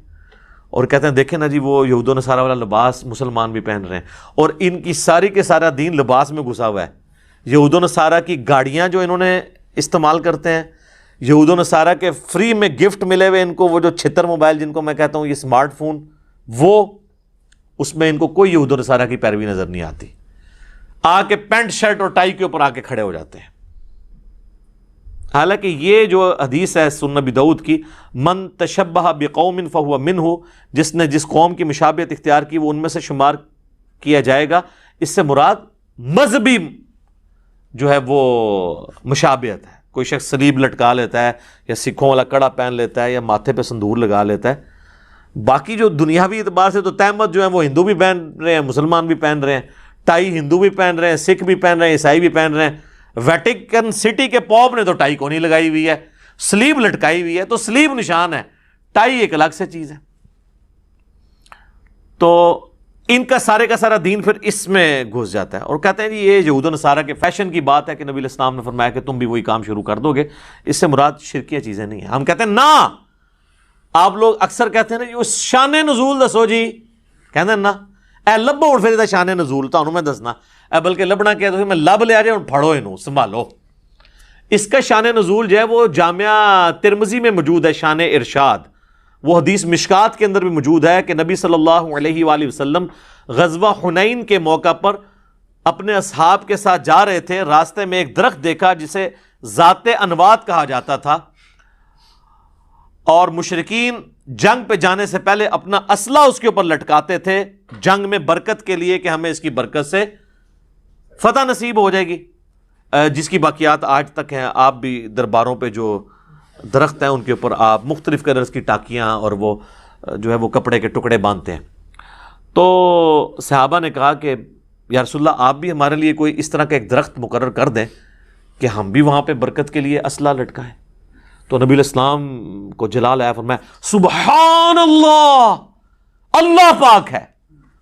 اور کہتے ہیں دیکھیں نا جی وہ یہود و نصارہ والا لباس مسلمان بھی پہن رہے ہیں، اور ان کی ساری کے سارا دین لباس میں گھسا ہوا ہے۔ یہود و نصارہ کی گاڑیاں جو انہوں نے استعمال کرتے ہیں، یہود و نصارہ کے فری میں گفٹ ملے ہوئے ان کو، وہ جو 76 موبائل جن کو میں کہتا ہوں یہ اسمارٹ فون، وہ اس میں ان کو کوئی یہود و نصارہ کی پیروی نظر نہیں آتی، آ کے پینٹ شرٹ اور ٹائی کے اوپر آ کے کھڑے ہو جاتے ہیں۔ حالانکہ یہ جو حدیث ہے سنن ابی داؤد کی، من تشبہ بقوم فہو منہ، جس نے جس قوم کی مشابہت اختیار کی وہ ان میں سے شمار کیا جائے گا، اس سے مراد مذہبی جو ہے وہ مشابہت ہے۔ کوئی شخص صلیب لٹکا لیتا ہے یا سکھوں والا کڑا پہن لیتا ہے یا ماتھے پہ سندور لگا لیتا ہے، باقی جو دنیاوی اعتبار سے تو تہمت جو ہے وہ ہندو بھی پہن رہے ہیں، مسلمان بھی پہن رہے ہیں، ٹائی ہندو بھی پہن رہے ہیں، سکھ بھی پہن رہے ہیں، عیسائی بھی پہن رہے ہیں۔ ویٹیکن سٹی کے پوپ نے تو ٹائی کو نہیں لگائی ہوئی ہے، سلیب لٹکائی ہوئی ہے، تو سلیب نشان ہے، ٹائی ایک الگ سے چیز ہے۔ تو ان کا سارے کا سارا دین پھر اس میں گھس جاتا ہے، اور کہتے ہیں جی یہ یہود و نصارہ کے فیشن کی بات ہے کہ نبی علیہ السلام نے فرمایا کہ تم بھی وہی کام شروع کر دو گے، اس سے مراد شرکیہ چیزیں نہیں ہیں۔ ہم کہتے ہیں نا، آپ لوگ اکثر کہتے ہیں نا یہ شان نزول دسو جی، کہتے ہیں نا اے لبو اٹھ پھر شان نزول تو میں دسنا اے، بلکہ لبنا کیا تو میں لب لیا جائے اور پھڑو انہوں سنبھالو۔ اس کا شان نزول جو ہے وہ جامعہ ترمذی میں موجود ہے، شان ارشاد، وہ حدیث مشکات کے اندر بھی موجود ہے کہ نبی صلی اللہ علیہ وآلہ وسلم غزوہ حنین کے موقع پر اپنے اصحاب کے ساتھ جا رہے تھے، راستے میں ایک درخت دیکھا جسے ذات انوات کہا جاتا تھا، اور مشرکین جنگ پہ جانے سے پہلے اپنا اسلحہ اس کے اوپر لٹکاتے تھے جنگ میں برکت کے لیے کہ ہمیں اس کی برکت سے فتح نصیب ہو جائے گی، جس کی باقیات آج تک ہیں۔ آپ بھی درباروں پہ جو درخت ہیں ان کے اوپر آپ مختلف کلرز کی ٹاکیاں اور وہ جو ہے وہ کپڑے کے ٹکڑے باندھتے ہیں۔ تو صحابہ نے کہا کہ یا رسول اللہ آپ بھی ہمارے لیے کوئی اس طرح کا ایک درخت مقرر کر دیں کہ ہم بھی وہاں پہ برکت کے لیے اسلحہ لٹکائیں۔ تو نبی علیہ السلام کو جلال آیا، فرمایا سبحان اللہ، اللہ پاک ہے،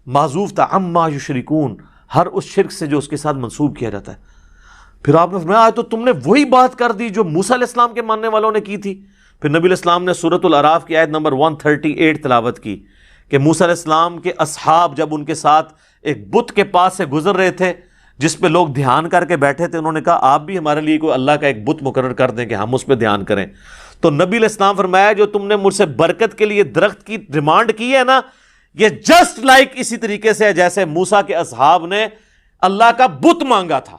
معذوف تھا عما یشرکون، ہر اس شرک سے جو اس کے ساتھ منسوب کیا جاتا ہے۔ پھر آپ نے فرمایا تو تم نے وہی بات کر دی جو موسیٰ علیہ السلام کے ماننے والوں نے کی تھی۔ پھر نبی علیہ السلام نے سورۃ الاعراف کی آیت نمبر 138 تلاوت کی کہ موسیٰ علیہ السلام کے اصحاب جب ان کے ساتھ ایک بت کے پاس سے گزر رہے تھے جس پہ لوگ دھیان کر کے بیٹھے تھے، انہوں نے کہا آپ بھی ہمارے لیے کوئی اللہ کا ایک بت مقرر کر دیں کہ ہم اس پہ دھیان کریں۔ تو نبی علیہ السلام فرمایا جو تم نے مجھ سے برکت کے لیے درخت کی ڈیمانڈ کی ہے نا، یہ جسٹ لائک اسی طریقے سے ہے جیسے موسیٰ کے اصحاب نے اللہ کا بت مانگا تھا۔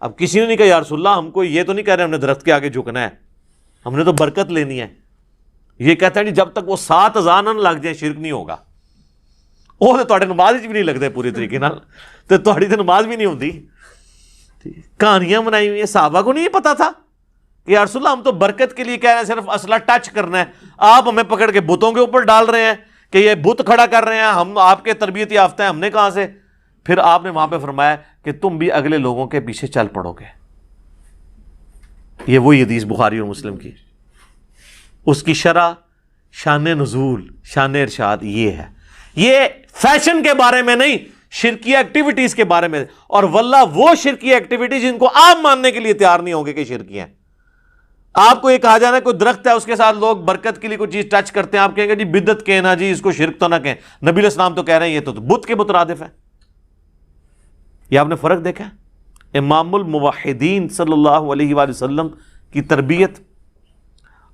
اب کسی نے نہیں کہا یا رسول اللہ ہم کو یہ تو نہیں کہہ رہے ہم نے درخت کے آگے جھکنا ہے، ہم نے تو برکت لینی ہے۔ یہ کہتا ہے جی جب تک وہ 7 اذان نہ لگ جائیں شرک نہیں ہوگا۔ وہ تو تھوڑے نماز بھی نہیں لگتے پوری طریقے نال، تو تھوڑی تو نماز بھی نہیں ہوتی۔ کہانیاں بنائی ہوئی ہیں، صحابہ کو نہیں پتا تھا کہ یا رسول اللہ ہم تو برکت کے لیے کہہ رہے ہیں، صرف اسلحہ ٹچ کرنا ہے، آپ ہمیں پکڑ کے بتوں کے اوپر ڈال رہے ہیں کہ یہ بت کھڑا کر رہے ہیں، ہم آپ کے تربیت یافتہ ہیں، ہم نے کہاں سے؟ پھر آپ نے وہاں پہ فرمایا کہ تم بھی اگلے لوگوں کے پیچھے چل پڑو گے۔ یہ وہی حدیث بخاری اور مسلم کی، اس کی شرح شان نزول، شان ارشاد یہ ہے۔ یہ فیشن کے بارے میں نہیں، شرکیہ ایکٹیویٹیز کے بارے میں، اور واللہ وہ شرکیہ ایکٹیویٹیز جن کو آپ ماننے کے لیے تیار نہیں ہوں گے کہ شرکی ہیں۔ آپ کو یہ کہا جانا ہے کوئی درخت ہے اس کے ساتھ لوگ برکت کے لیے کوئی چیز ٹچ کرتے ہیں، آپ کہیں گے جی بدعت کہنا، جی اس کو شرک تو نہ کہیں۔ نبی علیہ السلام تو کہہ رہے ہیں یہ تو بت کے مترادف ہے۔ یہ آپ نے فرق دیکھا ہے؟ امام الموحدین صلی اللہ علیہ وآلہ وسلم کی تربیت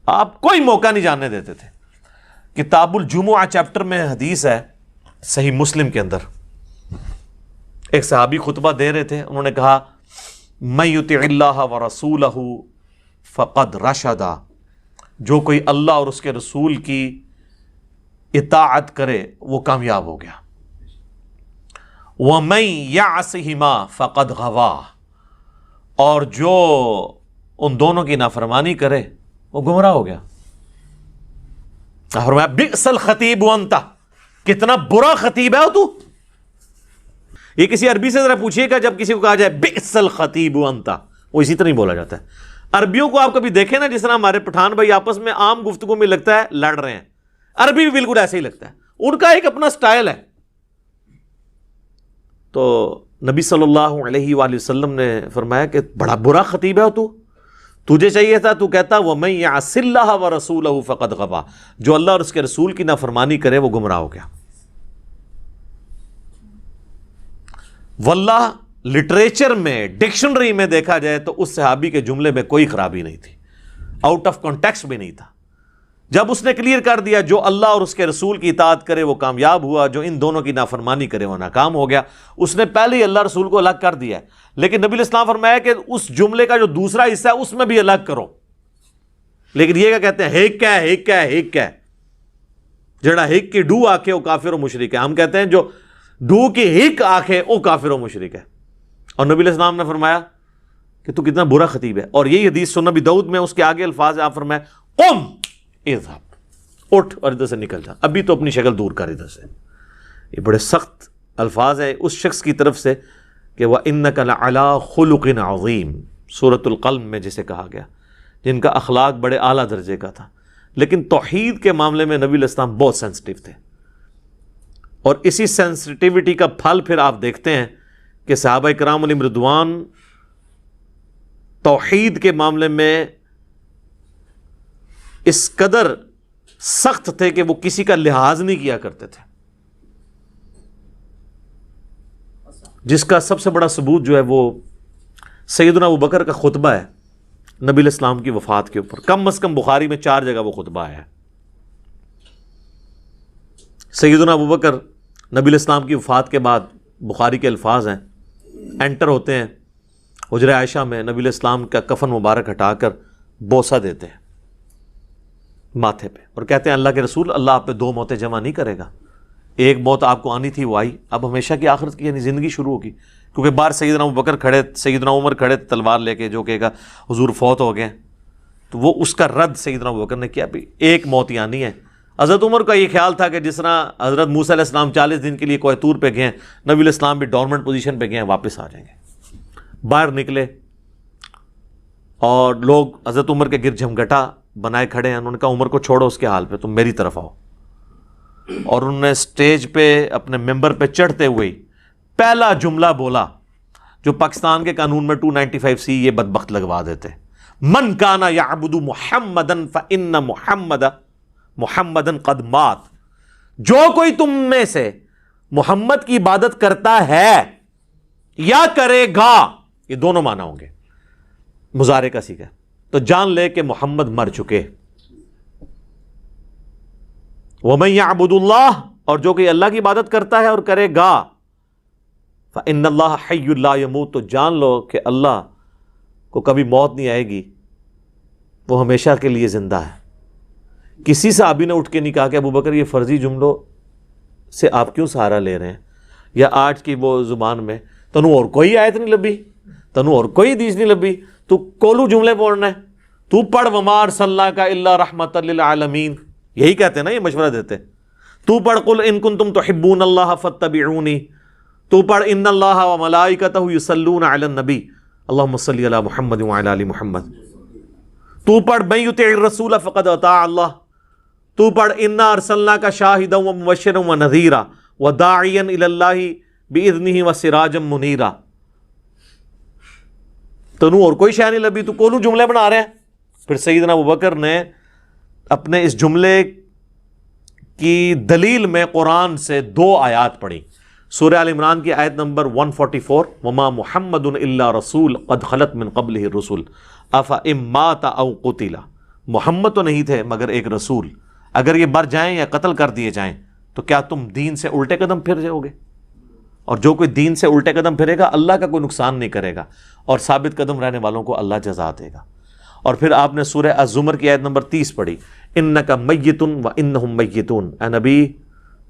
آپ کوئی موقع نہیں جاننے دیتے تھے۔ کتاب الجمعہ چیپٹر میں حدیث ہے صحیح مسلم کے اندر، ایک صحابی خطبہ دے رہے تھے، انہوں نے کہا من یطع اللہ ورسولہ فقد رشدا، جو کوئی اللہ اور اس کے رسول کی اطاعت کرے وہ کامیاب ہو گیا۔ وَمَن يَعْصِهِمَا فَقَدْ غَوَا، اور جو ان دونوں کی نافرمانی کرے وہ گمراہ ہو گیا۔ فرمایا بئس الخطیب وانت، کتنا برا خطیب ہے تو، یہ کسی عربی سے ذرا پوچھیے گا، جب کسی کو کہا جائے بئس الخطیب انت، وہ اسی طرح ہی بولا جاتا ہے۔ عربیوں کو آپ کبھی دیکھیں نا، جس طرح ہمارے پٹھان بھائی آپس میں عام گفتگو میں لگتا ہے لڑ رہے ہیں، عربی بھی بالکل ایسے ہی لگتا ہے، ان کا ایک اپنا سٹائل ہے۔ تو نبی صلی اللہ علیہ وآلہ وسلم نے فرمایا کہ بڑا برا خطیب ہے تو، تجھے چاہیے تھا تو کہتا وَمَن يَعْصِ اللَّهَ وَرَسُولَهُ فَقَدْ غَوَىٰ، جو اللہ اور اس کے رسول کی نافرمانی کرے وہ گمراہ ہو گیا۔ واللہ لٹریچر میں، ڈکشنری میں دیکھا جائے تو اس صحابی کے جملے میں کوئی خرابی نہیں تھی، آؤٹ آف کانٹیکسٹ بھی نہیں تھا۔ جب اس نے کلیئر کر دیا جو اللہ اور اس کے رسول کی اطاعت کرے وہ کامیاب ہوا، جو ان دونوں کی نافرمانی کرے وہ ناکام ہو گیا، اس نے پہلے ہی اللہ رسول کو الگ کر دیا ہے۔ لیکن نبی علیہ السلام فرمایا کہ اس جملے کا جو دوسرا حصہ ہے اس میں بھی الگ کرو۔ لیکن یہ کیا کہتے ہیں، ہیک کیا ہے، ہیک کیا ہے، ہیک کیا ہے، جڑا ہیک کی ڈو آکھے وہ کافر و مشرک ہے۔ ہم کہتے ہیں جو ڈو کی ہیک آکھے وہ کافر و مشرک ہے۔ اور نبی علیہ السلام نے فرمایا کہ تو کتنا برا خطیب ہے۔ اور یہی حدیث سنن نبی داؤد میں اس کے آگے الفاظ ہیں، آپ فرمایا قم اذهب، اٹھ اور ادھر سے نکل جا، ابھی تو اپنی شکل دور کر ادھر سے۔ یہ بڑے سخت الفاظ ہیں اس شخص کی طرف سے کہ وَإِنَّكَ لَعَلَىٰ خُلُقٍ عَظِيمٍ، سورۃ القلم میں جسے کہا گیا، جن کا اخلاق بڑے اعلیٰ درجے کا تھا۔ لیکن توحید کے معاملے میں نبی علیہ السلام بہت سینسٹیو تھے، اور اسی سینسٹیوٹی کا پھل پھر آپ دیکھتے ہیں کہ صحابہ کرام علیہم رضوان توحید کے معاملے میں اس قدر سخت تھے کہ وہ کسی کا لحاظ نہیں کیا کرتے تھے، جس کا سب سے بڑا ثبوت جو ہے وہ سیدنا ابوبکر کا خطبہ ہے نبی علیہ السلام کی وفات کے اوپر۔ کم از کم بخاری میں 4 جگہ وہ خطبہ آیا ہے۔ سیدنا ابوبکر نبی علیہ السلام کی وفات کے بعد، بخاری کے الفاظ ہیں، انٹر ہوتے ہیں حجرہ عائشہ میں، نبی علیہ السلام کا کفن مبارک ہٹا کر بوسہ دیتے ہیں ماتھے پہ، اور کہتے ہیں اللہ کے رسول، اللہ آپ پہ 2 موتیں جمع نہیں کرے گا، ایک موت آپ کو آنی تھی وہ آئی، اب ہمیشہ کی آخرت کی یعنی زندگی شروع ہوگی۔ کیونکہ باہر سیدنا ابوبکر کھڑے، سیدنا عمر کھڑے تلوار لے کے، جو کہے گا حضور فوت ہو گئے، تو وہ اس کا رد سیدنا ابوبکر نے کیا، بھی ایک موت ہی آنی ہے۔ حضرت عمر کا یہ خیال تھا کہ جس طرح حضرت موسیٰ علیہ السلام 40 دن کے لیے کوہ طور پہ گئے ہیں، نبی علیہ السلام بھی ڈورمنٹ پوزیشن پہ گئے ہیں، واپس آ جائیں گے۔ باہر نکلے اور لوگ حضرت عمر کے گرد جھمگٹا بنائے کھڑے ہیں، انہوں نے کہا عمر کو چھوڑو اس کے حال پہ، تم میری طرف آؤ۔ اور انہوں نے سٹیج پہ اپنے ممبر پہ چڑھتے ہوئے پہلا جملہ بولا جو پاکستان کے قانون میں 295C یہ بدبخت لگوا دیتے، من کانا یعبد محمدن فإن محمدن قد مات، جو کوئی تم میں سے محمد کی عبادت کرتا ہے یا کرے گا، یہ دونوں معنی ہوں گے، مضارع کا صیغہ، تو جان لے کہ محمد مر چکے۔ وَمَن يَعْبُدُ اللَّهَ، اور جو کہ اللہ کی عبادت کرتا ہے اور کرے گا، فَإِنَّ اللَّهَ حَيٌّ لَا يَمُوتُ، تو جان لو کہ اللہ کو کبھی موت نہیں آئے گی، وہ ہمیشہ کے لیے زندہ ہے۔ کسی صحابی نے اٹھ کے نہیں کہا کہ ابوبکر یہ فرضی جملوں سے آپ کیوں سہارا لے رہے ہیں، یا آج کی وہ زبان میں تنو اور کوئی آیت نہیں لبھی، تنو اور کوئی حدیث نہیں لبھی، تو کولو جملے پڑھنا ہے، تو پڑھ وَمَا أَرْسَلْنَاكَ إِلَّا رَحْمَةً لِلْعَالَمِينَ، یہی کہتے ہیں نا، یہ مشورہ دیتے، تو پڑھ قُلْ إِن كُنتُمْ تُحِبُّونَ اللَّهَ فَاتَّبِعُونِي، تو پڑھ إِنَّ اللَّهَ وَمَلَائِكَتَهُ يُصَلُّونَ عَلَى النَّبِيِّ اللَّهُمَّ صَلِّ عَلَى مُحَمَّدٍ وَعَلَى آلِ مُحَمَّدٍ، تو پڑھ مَن يُطِعِ الرَّسُولَ فَقَدْ أَطَاعَ اللَّهَ، تو پڑھ إِنَّا أَرْسَلْنَاكَ شَاهِدًا وَمُبَشِّرًا وَنَذِيرًا وَدَاعِيًا إِلَى اللَّهِ بِإِذْنِهِ وَسِرَاجًا مُنِيرًا، تنو اور کوئی شے نہیں لبھی، تو کولو جملے بنا رہے ہیں۔ پھر سیدنا ابوبکر نے اپنے اس جملے کی دلیل میں قرآن سے 2 آیات پڑھی، سورہ آل عمران کی آیت نمبر 144، وما محمد الا رسول قد خلت من قبلہ الرسل افإن مات او قتل، محمد تو نہیں تھے مگر ایک رسول، اگر یہ مر جائیں یا قتل کر دیے جائیں تو کیا تم دین سے الٹے قدم پھر جاؤ گے؟ اور جو کوئی دین سے الٹے قدم پھرے گا اللہ کا کوئی نقصان نہیں کرے گا، اور ثابت قدم رہنے والوں کو اللہ جزا دے گا۔ اور پھر آپ نے سورہ الزمر کی آیت نمبر 30 پڑھی، انک میت وانہم میتون، اے نبی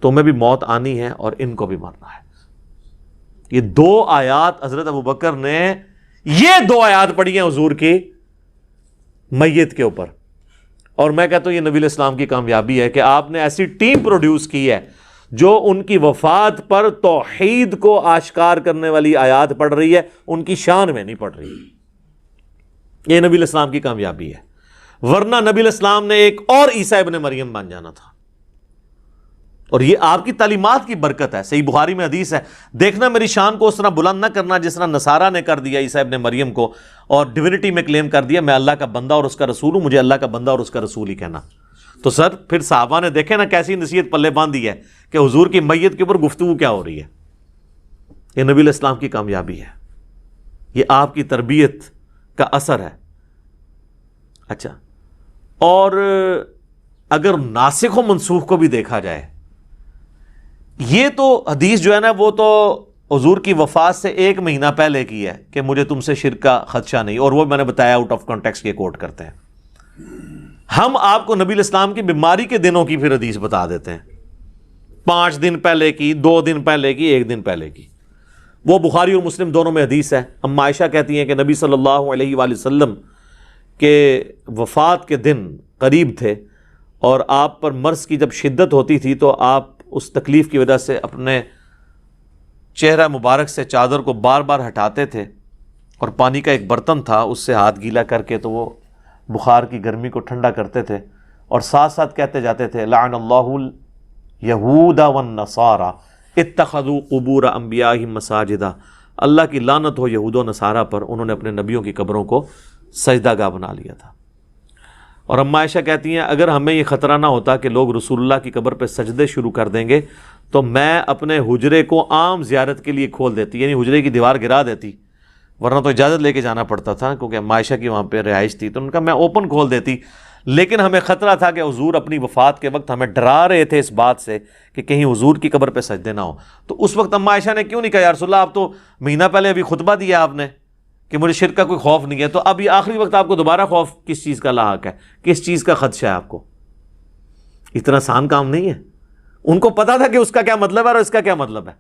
تمہیں بھی موت آنی ہے اور ان کو بھی مرنا ہے۔ یہ 2 آیات حضرت ابوبکر نے یہ 2 آیات پڑھی ہیں حضور کی میت کے اوپر، اور میں کہتا ہوں یہ نبی علیہ السلام کی کامیابی ہے کہ آپ نے ایسی ٹیم پروڈیوس کی ہے جو ان کی وفات پر توحید کو آشکار کرنے والی آیات پڑھ رہی ہے ان کی شان میں نہیں پڑھ رہی. یہ نبی علیہ السلام کی کامیابی ہے. ورنہ نبی علیہ السلام نے ایک اور عیسیٰ ابن مریم بن جانا تھا. اور یہ آپ کی تعلیمات کی برکت ہے. صحیح بخاری میں حدیث ہے, دیکھنا میری شان کو اس طرح بلند نہ کرنا جس طرح نصارہ نے کر دیا عیسیٰ ابن مریم کو, اور ڈیوینٹی میں کلیم کر دیا میں اللہ کا بندہ اور اس کا رسول ہوں, مجھے اللہ کا بندہ اور اس کا رسول ہی کہنا. تو سر پھر صحابہ نے دیکھے نا کیسی نصیحت پلے باندھی ہے کہ حضور کی میت کے اوپر گفتگو کیا ہو رہی ہے. یہ نبی علیہ السلام کی کامیابی ہے, یہ آپ کی تربیت کا اثر ہے. اچھا, اور اگر ناسخ و منسوخ کو بھی دیکھا جائے, یہ تو حدیث جو ہے نا وہ تو حضور کی وفات سے 1 مہینہ پہلے کی ہے کہ مجھے تم سے شرک کا خدشہ نہیں, اور وہ میں نے بتایا آؤٹ آف کانٹیکسٹ یہ کوٹ کرتے ہیں. ہم آپ کو نبی علیہ السلام کی بیماری کے دنوں کی پھر حدیث بتا دیتے ہیں, 5 دن پہلے کی, 2 دن پہلے کی, 1 دن پہلے کی. وہ بخاری اور مسلم دونوں میں حدیث ہے. اما عائشہ کہتی ہیں کہ نبی صلی اللہ علیہ وآلہ وسلم کے وفات کے دن قریب تھے, اور آپ پر مرض کی جب شدت ہوتی تھی تو آپ اس تکلیف کی وجہ سے اپنے چہرہ مبارک سے چادر کو بار بار ہٹاتے تھے, اور پانی کا ایک برتن تھا اس سے ہاتھ گیلا کر کے تو وہ بخار کی گرمی کو ٹھنڈا کرتے تھے, اور ساتھ ساتھ کہتے جاتے تھے لعن اللہ الیہود والنصارى اتخذوا قبور انبیائہم مساجدا, اللہ کی لعنت ہو یہود و نصارہ پر, انہوں نے اپنے نبیوں کی قبروں کو سجدہ گاہ بنا لیا تھا. اور اما عائشہ کہتی ہیں اگر ہمیں یہ خطرہ نہ ہوتا کہ لوگ رسول اللہ کی قبر پہ سجدے شروع کر دیں گے تو میں اپنے حجرے کو عام زیارت کے لیے کھول دیتی, یعنی حجرے کی دیوار گرا دیتی, ورنہ تو اجازت لے کے جانا پڑتا تھا کیونکہ اما عائشہ کی وہاں پہ رہائش تھی, تو ان کا میں اوپن کھول دیتی. لیکن ہمیں خطرہ تھا کہ حضور اپنی وفات کے وقت ہمیں ڈرا رہے تھے اس بات سے کہ کہیں حضور کی قبر پہ سجدے نہ ہو. تو اس وقت اما عائشہ نے کیوں نہیں کہا یا رسول اللہ آپ تو مہینہ پہلے ابھی خطبہ دیا آپ نے کہ مجھے شرک کا کوئی خوف نہیں ہے, تو اب یہ آخری وقت آپ کو دوبارہ خوف کس چیز کا لاحق ہے, کس چیز کا خدشہ ہے آپ کو؟ اتنا آسان کام نہیں ہے. ان کو پتا تھا کہ اس کا کیا مطلب ہے اور اس کا کیا مطلب ہے.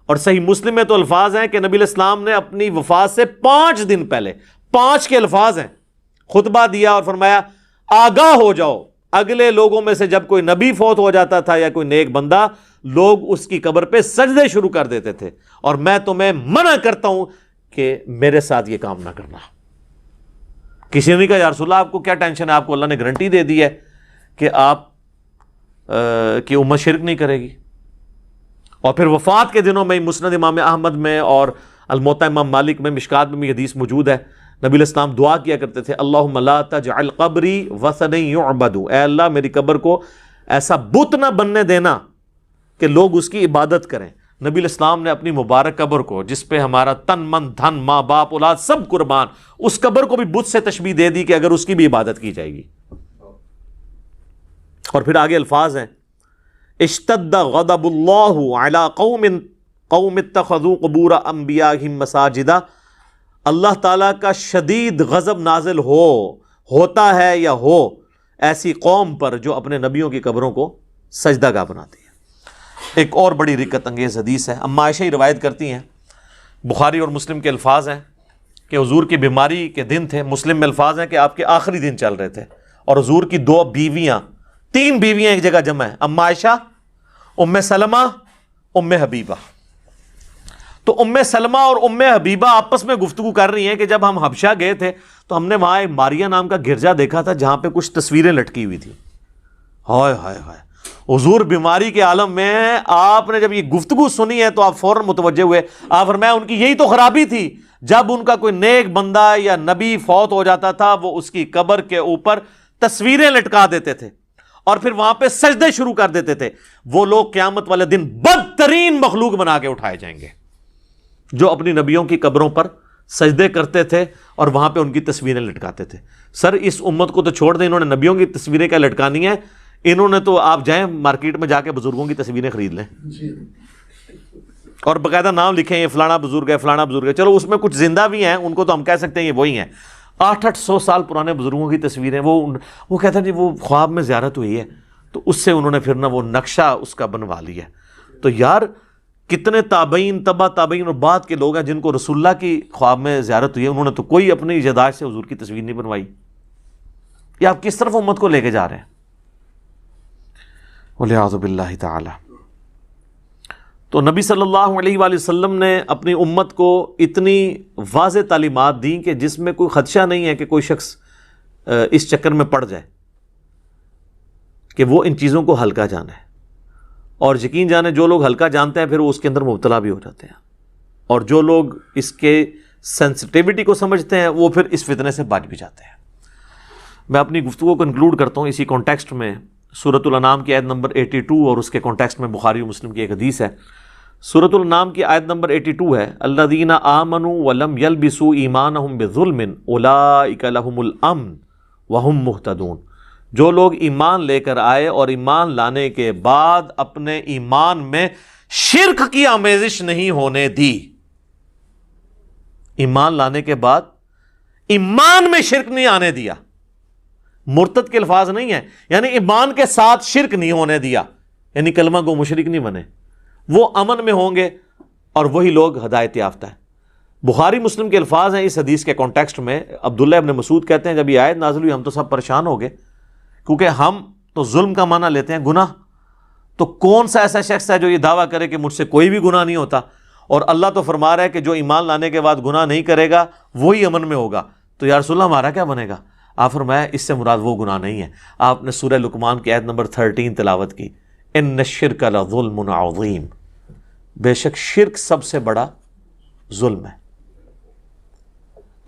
اور صحیح مسلم میں تو الفاظ ہیں کہ نبی علیہ السلام نے اپنی وفات سے 5 دن پہلے, 5 کے الفاظ ہیں, خطبہ دیا اور فرمایا آگاہ ہو جاؤ, اگلے لوگوں میں سے جب کوئی نبی فوت ہو جاتا تھا یا کوئی نیک بندہ, لوگ اس کی قبر پہ سجدے شروع کر دیتے تھے, اور میں تمہیں منع کرتا ہوں کہ میرے ساتھ یہ کام نہ کرنا. کسی نے نہیں کہا یا رسول اللہ آپ کو کیا ٹینشن ہے, آپ کو اللہ نے گارنٹی دے دی ہے کہ آپ کی امت شرک نہیں کرے گی. اور پھر وفات کے دنوں میں مسند امام احمد میں اور الموطا امام مالک میں مشکات میں بھی حدیث موجود ہے, نبی علیہ السلام دعا کیا کرتے تھے اللہم لا تجعل قبری وثنا یعبد, اے اللہ میری قبر کو ایسا بت نہ بننے دینا کہ لوگ اس کی عبادت کریں. نبی علیہ السلام نے اپنی مبارک قبر کو جس پہ ہمارا تن من دھن ماں باپ اولاد سب قربان, اس قبر کو بھی بت سے تشبیہ دے دی کہ اگر اس کی بھی عبادت کی جائے گی. اور پھر آگے الفاظ ہیں اشتد غضب اللہ علی قوم اتخذوا قبور انبیائہم مساجدا, اللہ تعالیٰ کا شدید غضب نازل ہوتا ہے یا ہو ایسی قوم پر جو اپنے نبیوں کی قبروں کو سجدہ گاہ بناتی ہے. ایک اور بڑی رکت انگیز حدیث ہے, اما عائشہ ہی روایت کرتی ہیں, بخاری اور مسلم کے الفاظ ہیں کہ حضور کی بیماری کے دن تھے, مسلم میں الفاظ ہیں کہ آپ کے آخری دن چل رہے تھے, اور حضور کی 2 بیویاں 3 بیویاں ایک جگہ جمع ہیں, اما عائشہ, ام سلمہ, ام حبیبہ. تو ام سلمہ اور ام حبیبہ آپس میں گفتگو کر رہی ہیں کہ جب ہم حبشہ گئے تھے تو ہم نے وہاں ایک ماریا نام کا گرجا دیکھا تھا جہاں پہ کچھ تصویریں لٹکی ہوئی تھیں. ہائے ہائے ہائے, حضور بیماری کے عالم میں آپ نے جب یہ گفتگو سنی ہے تو آپ فوراً متوجہ ہوئے. آپ فرمایا ان کی یہی تو خرابی تھی, جب ان کا کوئی نیک بندہ یا نبی فوت ہو جاتا تھا وہ اس کی قبر کے اوپر تصویریں لٹکا دیتے تھے اور پھر وہاں پہ سجدے شروع کر دیتے تھے. وہ لوگ قیامت والے دن بدترین مخلوق بنا کے اٹھائے جائیں گے جو اپنی نبیوں کی قبروں پر سجدے کرتے تھے اور وہاں پہ ان کی تصویریں لٹکاتے تھے. سر اس امت کو تو چھوڑ دیں, انہوں نے نبیوں کی تصویریں کیا لٹکانی ہیں, انہوں نے تو آپ جائیں مارکیٹ میں جا کے بزرگوں کی تصویریں خرید لیں اور باقاعدہ نام لکھیں یہ فلانا بزرگ ہے فلانا بزرگ ہے. چلو اس میں کچھ زندہ بھی ہیں, ان کو تو ہم کہہ سکتے ہیں یہ وہی ہیں. 800 سال پرانے بزرگوں کی تصویریں, وہ کہتے ہیں جی وہ خواب میں زیارت ہوئی ہے, تو اس سے انہوں نے پھر وہ نقشہ اس کا بنوا لیا. تو یار کتنے تابعین, تبا تابعین اور بعد کے لوگ ہیں جن کو رسول اللہ کی خواب میں زیارت ہوئی ہے, انہوں نے تو کوئی اپنی یاداشت سے حضور کی تصویر نہیں بنوائی. یہ آپ کس طرف امت کو لے کے جا رہے ہیں؟ وَلِعَاذُ بِاللَّهِ تَعَالَى. تو نبی صلی اللہ علیہ وآلہ وسلم نے اپنی امت کو اتنی واضح تعلیمات دیں کہ جس میں کوئی خدشہ نہیں ہے کہ کوئی شخص اس چکر میں پڑ جائے کہ وہ ان چیزوں کو ہلکا جانے، اور یقین جانے جو لوگ ہلکا جانتے ہیں پھر وہ اس کے اندر مبتلا بھی ہو جاتے ہیں، اور جو لوگ اس کے سینسٹیوٹی کو سمجھتے ہیں وہ پھر اس فتنے سے بچ بھی جاتے ہیں۔ میں اپنی گفتگو کو کنکلوڈ کرتا ہوں اسی کانٹیکسٹ میں سورۃ الانعام کی آیت نمبر 82 اور اس کے کانٹیکسٹ میں بخاری و مسلم کی ایک حدیث ہے۔ سورۃ الانعام کی آیت نمبر 82 ہے، الذین آمنوا ولم یلبسوا ایمانہم بظلم اولئک لہم الامن وہم مہتدون۔ جو لوگ ایمان لے کر آئے اور ایمان لانے کے بعد اپنے ایمان میں شرک کی آمیزش نہیں ہونے دی، ایمان لانے کے بعد ایمان میں شرک نہیں آنے دیا، مرتد کے الفاظ نہیں ہیں، یعنی ایمان کے ساتھ شرک نہیں ہونے دیا، یعنی کلمہ گو مشرک نہیں بنے، وہ امن میں ہوں گے اور وہی لوگ ہدایت یافتہ ہیں۔ بخاری مسلم کے الفاظ ہیں اس حدیث کے کانٹیکسٹ میں۔ عبداللہ ابن مسعود کہتے ہیں جب یہ آیت نازل ہوئی ہم تو سب پریشان ہو گئے، کیونکہ ہم تو ظلم کا معنی لیتے ہیں گناہ، تو کون سا ایسا شخص ہے جو یہ دعویٰ کرے کہ مجھ سے کوئی بھی گناہ نہیں ہوتا، اور اللہ تو فرما رہا ہے کہ جو ایمان لانے کے بعد گناہ نہیں کرے گا وہی امن میں ہوگا، تو یا رسول اللہ ہمارا کیا بنے گا؟ آپ فرمایا اس سے مراد وہ گناہ نہیں ہے۔ آپ نے سورہ لقمان کی آیت نمبر 13 تلاوت کی، ان الشرک لظلم عظیم، بے شک شرک سب سے بڑا ظلم ہے۔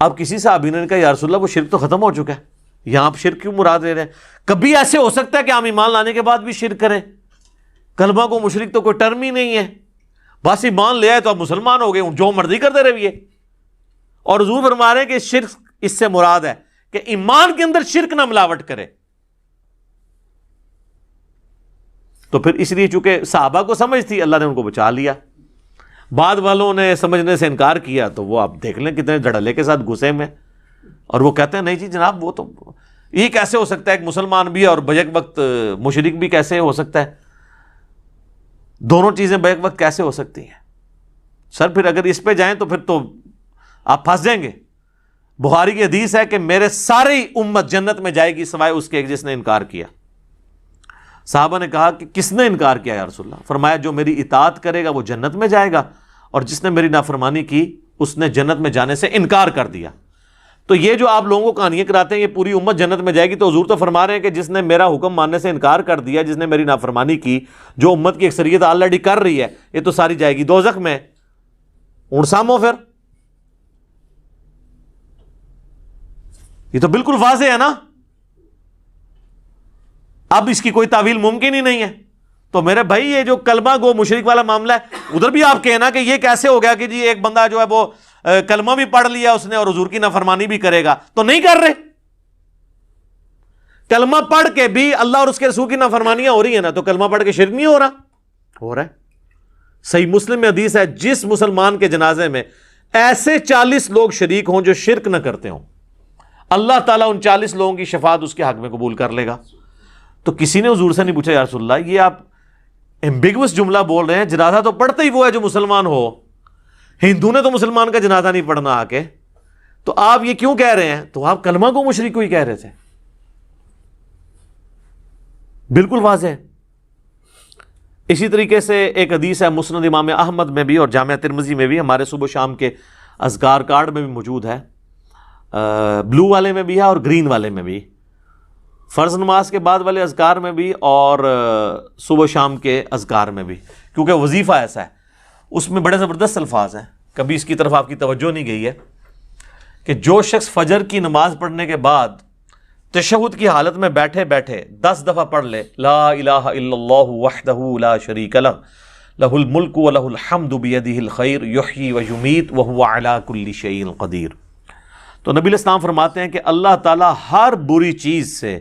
اب کسی صحابی نے کہا یا رسول اللہ وہ شرک تو ختم ہو چکا ہے، یہاں آپ شرک کیوں مراد لے رہے ہیں؟ کبھی ایسے ہو سکتا ہے کہ ہم ایمان لانے کے بعد بھی شرک کریں؟ کلمہ کو مشرک تو کوئی ٹرم ہی نہیں ہے، بس ایمان لے آئے تو آپ مسلمان ہو گئے، جو مرضی کرتے رہیے۔ اور حضور فرما رہے ہیں کہ شرک اس سے مراد ہے کہ ایمان کے اندر شرک نہ ملاوٹ کرے۔ تو پھر اس لیے چونکہ صحابہ کو سمجھ تھی اللہ نے ان کو بچا لیا، بعد والوں نے سمجھنے سے انکار کیا تو وہ آپ دیکھ لیں کتنے دھڑلے کے ساتھ غصے میں، اور وہ کہتے ہیں نہیں جی جناب وہ تو یہ کیسے ہو سکتا ہے، ایک مسلمان بھی اور بیک وقت مشرک بھی کیسے ہو سکتا ہے، دونوں چیزیں بیک وقت کیسے ہو سکتی ہیں؟ سر پھر اگر اس پہ جائیں تو پھر تو آپ پھنس جائیں گے۔ بخاری کی حدیث ہے کہ میرے ساری امت جنت میں جائے گی سوائے اس کے ایک جس نے انکار کیا۔ صحابہ نے کہا کہ کس نے انکار کیا یا رسول اللہ؟ فرمایا جو میری اطاعت کرے گا وہ جنت میں جائے گا، اور جس نے میری نافرمانی کی اس نے جنت میں جانے سے انکار کر دیا۔ تو یہ جو آپ لوگوں کو کہانیاں کراتے ہیں یہ پوری امت جنت میں جائے گی، تو حضور تو فرما رہے ہیں کہ جس نے میرا حکم ماننے سے انکار کر دیا، جس نے میری نافرمانی کی، جو امت کی اکثریت آلریڈی کر رہی ہے، یہ تو ساری جائے گی دوزخ میں۔ اونٹ سامو پھر یہ تو بالکل واضح ہے نا، اب اس کی کوئی تعویل ممکن ہی نہیں ہے۔ تو میرے بھائی یہ جو کلمہ گو مشرک والا معاملہ ہے ادھر بھی آپ کہنا کہ یہ کیسے ہو گیا کہ جی ایک بندہ جو ہے وہ کلمہ بھی پڑھ لیا اس نے اور حضور کی نافرمانی بھی کرے گا، تو نہیں کر رہے؟ کلمہ پڑھ کے بھی اللہ اور اس کے رسول کی نافرمانیاں ہو رہی ہیں نا، تو کلمہ پڑھ کے شرک نہیں ہو رہا؟ ہو رہا ہے۔ صحیح مسلم میں حدیث ہے جس مسلمان کے جنازے میں ایسے 40 لوگ شریک ہوں جو شرک نہ کرتے ہوں، اللہ تعالیٰ ان 40 لوگوں کی شفاعت اس کے حق میں قبول کر لے گا۔ تو کسی نے حضور سے نہیں پوچھا یا رسول اللہ یہ آپ ایمبیگوس جملہ بول رہے ہیں، جنازہ تو پڑھتا ہی وہ ہے جو مسلمان ہو، ہندو نے تو مسلمان کا جنازہ نہیں پڑھنا آ کے، تو آپ یہ کیوں کہہ رہے ہیں؟ تو آپ کلمہ کو مشرک کو ہی کہہ رہے تھے، بالکل واضح ہے۔ اسی طریقے سے ایک حدیث ہے مسند امام احمد میں بھی اور جامعہ ترمذی میں بھی، ہمارے صبح و شام کے اذکار کارڈ میں بھی موجود ہے، بلو والے میں بھی ہے اور گرین والے میں بھی، فرض نماز کے بعد والے اذکار میں بھی اور صبح و شام کے اذکار میں بھی، کیونکہ وظیفہ ایسا ہے اس میں بڑے زبردست الفاظ ہیں، کبھی اس کی طرف آپ کی توجہ نہیں گئی ہے کہ جو شخص فجر کی نماز پڑھنے کے بعد تشہد کی حالت میں بیٹھے بیٹھے 10 دفعہ پڑھ لے لا الہ الا اللہ وحدہ لا شریک لہ لہ الملک و لہ الحمد بیدہ الخیر یحیی و یمیت وہو علی کل شیء قدیر، تو نبی علیہ السلام فرماتے ہیں کہ اللہ تعالیٰ ہر بری چیز سے،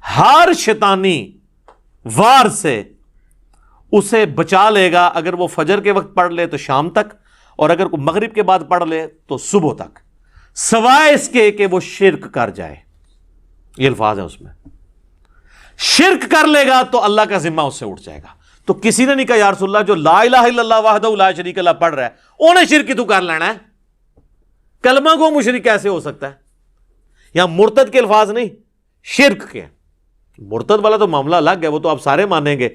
ہر شیطانی وار سے اسے بچا لے گا اگر وہ فجر کے وقت پڑھ لے تو شام تک، اور اگر کوئی مغرب کے بعد پڑھ لے تو صبح تک، سوائے اس کے کہ وہ شرک کر جائے۔ یہ الفاظ ہے اس میں، شرک کر لے گا تو اللہ کا ذمہ اس سے اٹھ جائے گا۔ تو کسی نے نہیں کہا یا رسول اللہ جو لا الہ الا اللہ وحدہ لا شریک لہ پڑھ رہا ہے انہیں شرک کی تو کر لینا ہے، کلمہ کو مشرک کیسے ہو سکتا ہے؟ یہاں مرتد کے الفاظ نہیں، شرک کے۔ مرتد والا تو معاملہ الگ ہے، وہ تو آپ سارے مانیں گے